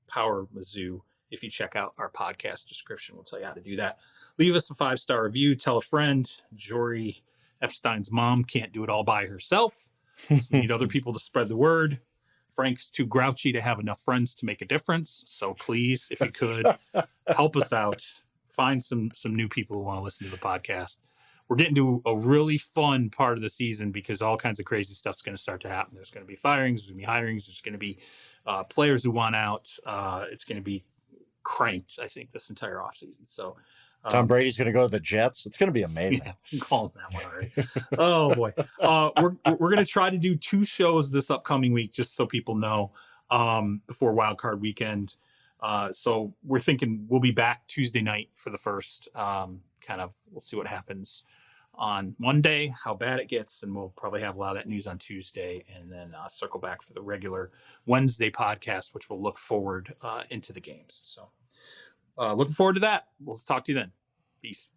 Power Mizzou. If you check out our podcast description, we'll tell you how to do that. Leave us a 5-star review. Tell a friend. Jory Epstein's mom can't do it all by herself. So we need other people to spread the word. Frank's too grouchy to have enough friends to make a difference. So please, if you could, help us out. Find some new people who want to listen to the podcast. We're getting to a really fun part of the season because all kinds of crazy stuff's going to start to happen. There's going to be firings, there's going to be hirings, there's going to be players who want out. It's going to be cranked, I think, this entire offseason. So Tom Brady's going to go to the Jets. It's going to be amazing. Yeah, I'm calling that one already. Oh boy. We're going to try to do 2 shows this upcoming week, just so people know, before Wild Card Weekend. So we're thinking we'll be back Tuesday night for the first. We'll see what happens on Monday, how bad it gets, and we'll probably have a lot of that news on Tuesday, and then circle back for the regular Wednesday podcast, which will look forward into the games. So looking forward to that. We'll talk to you then. Peace.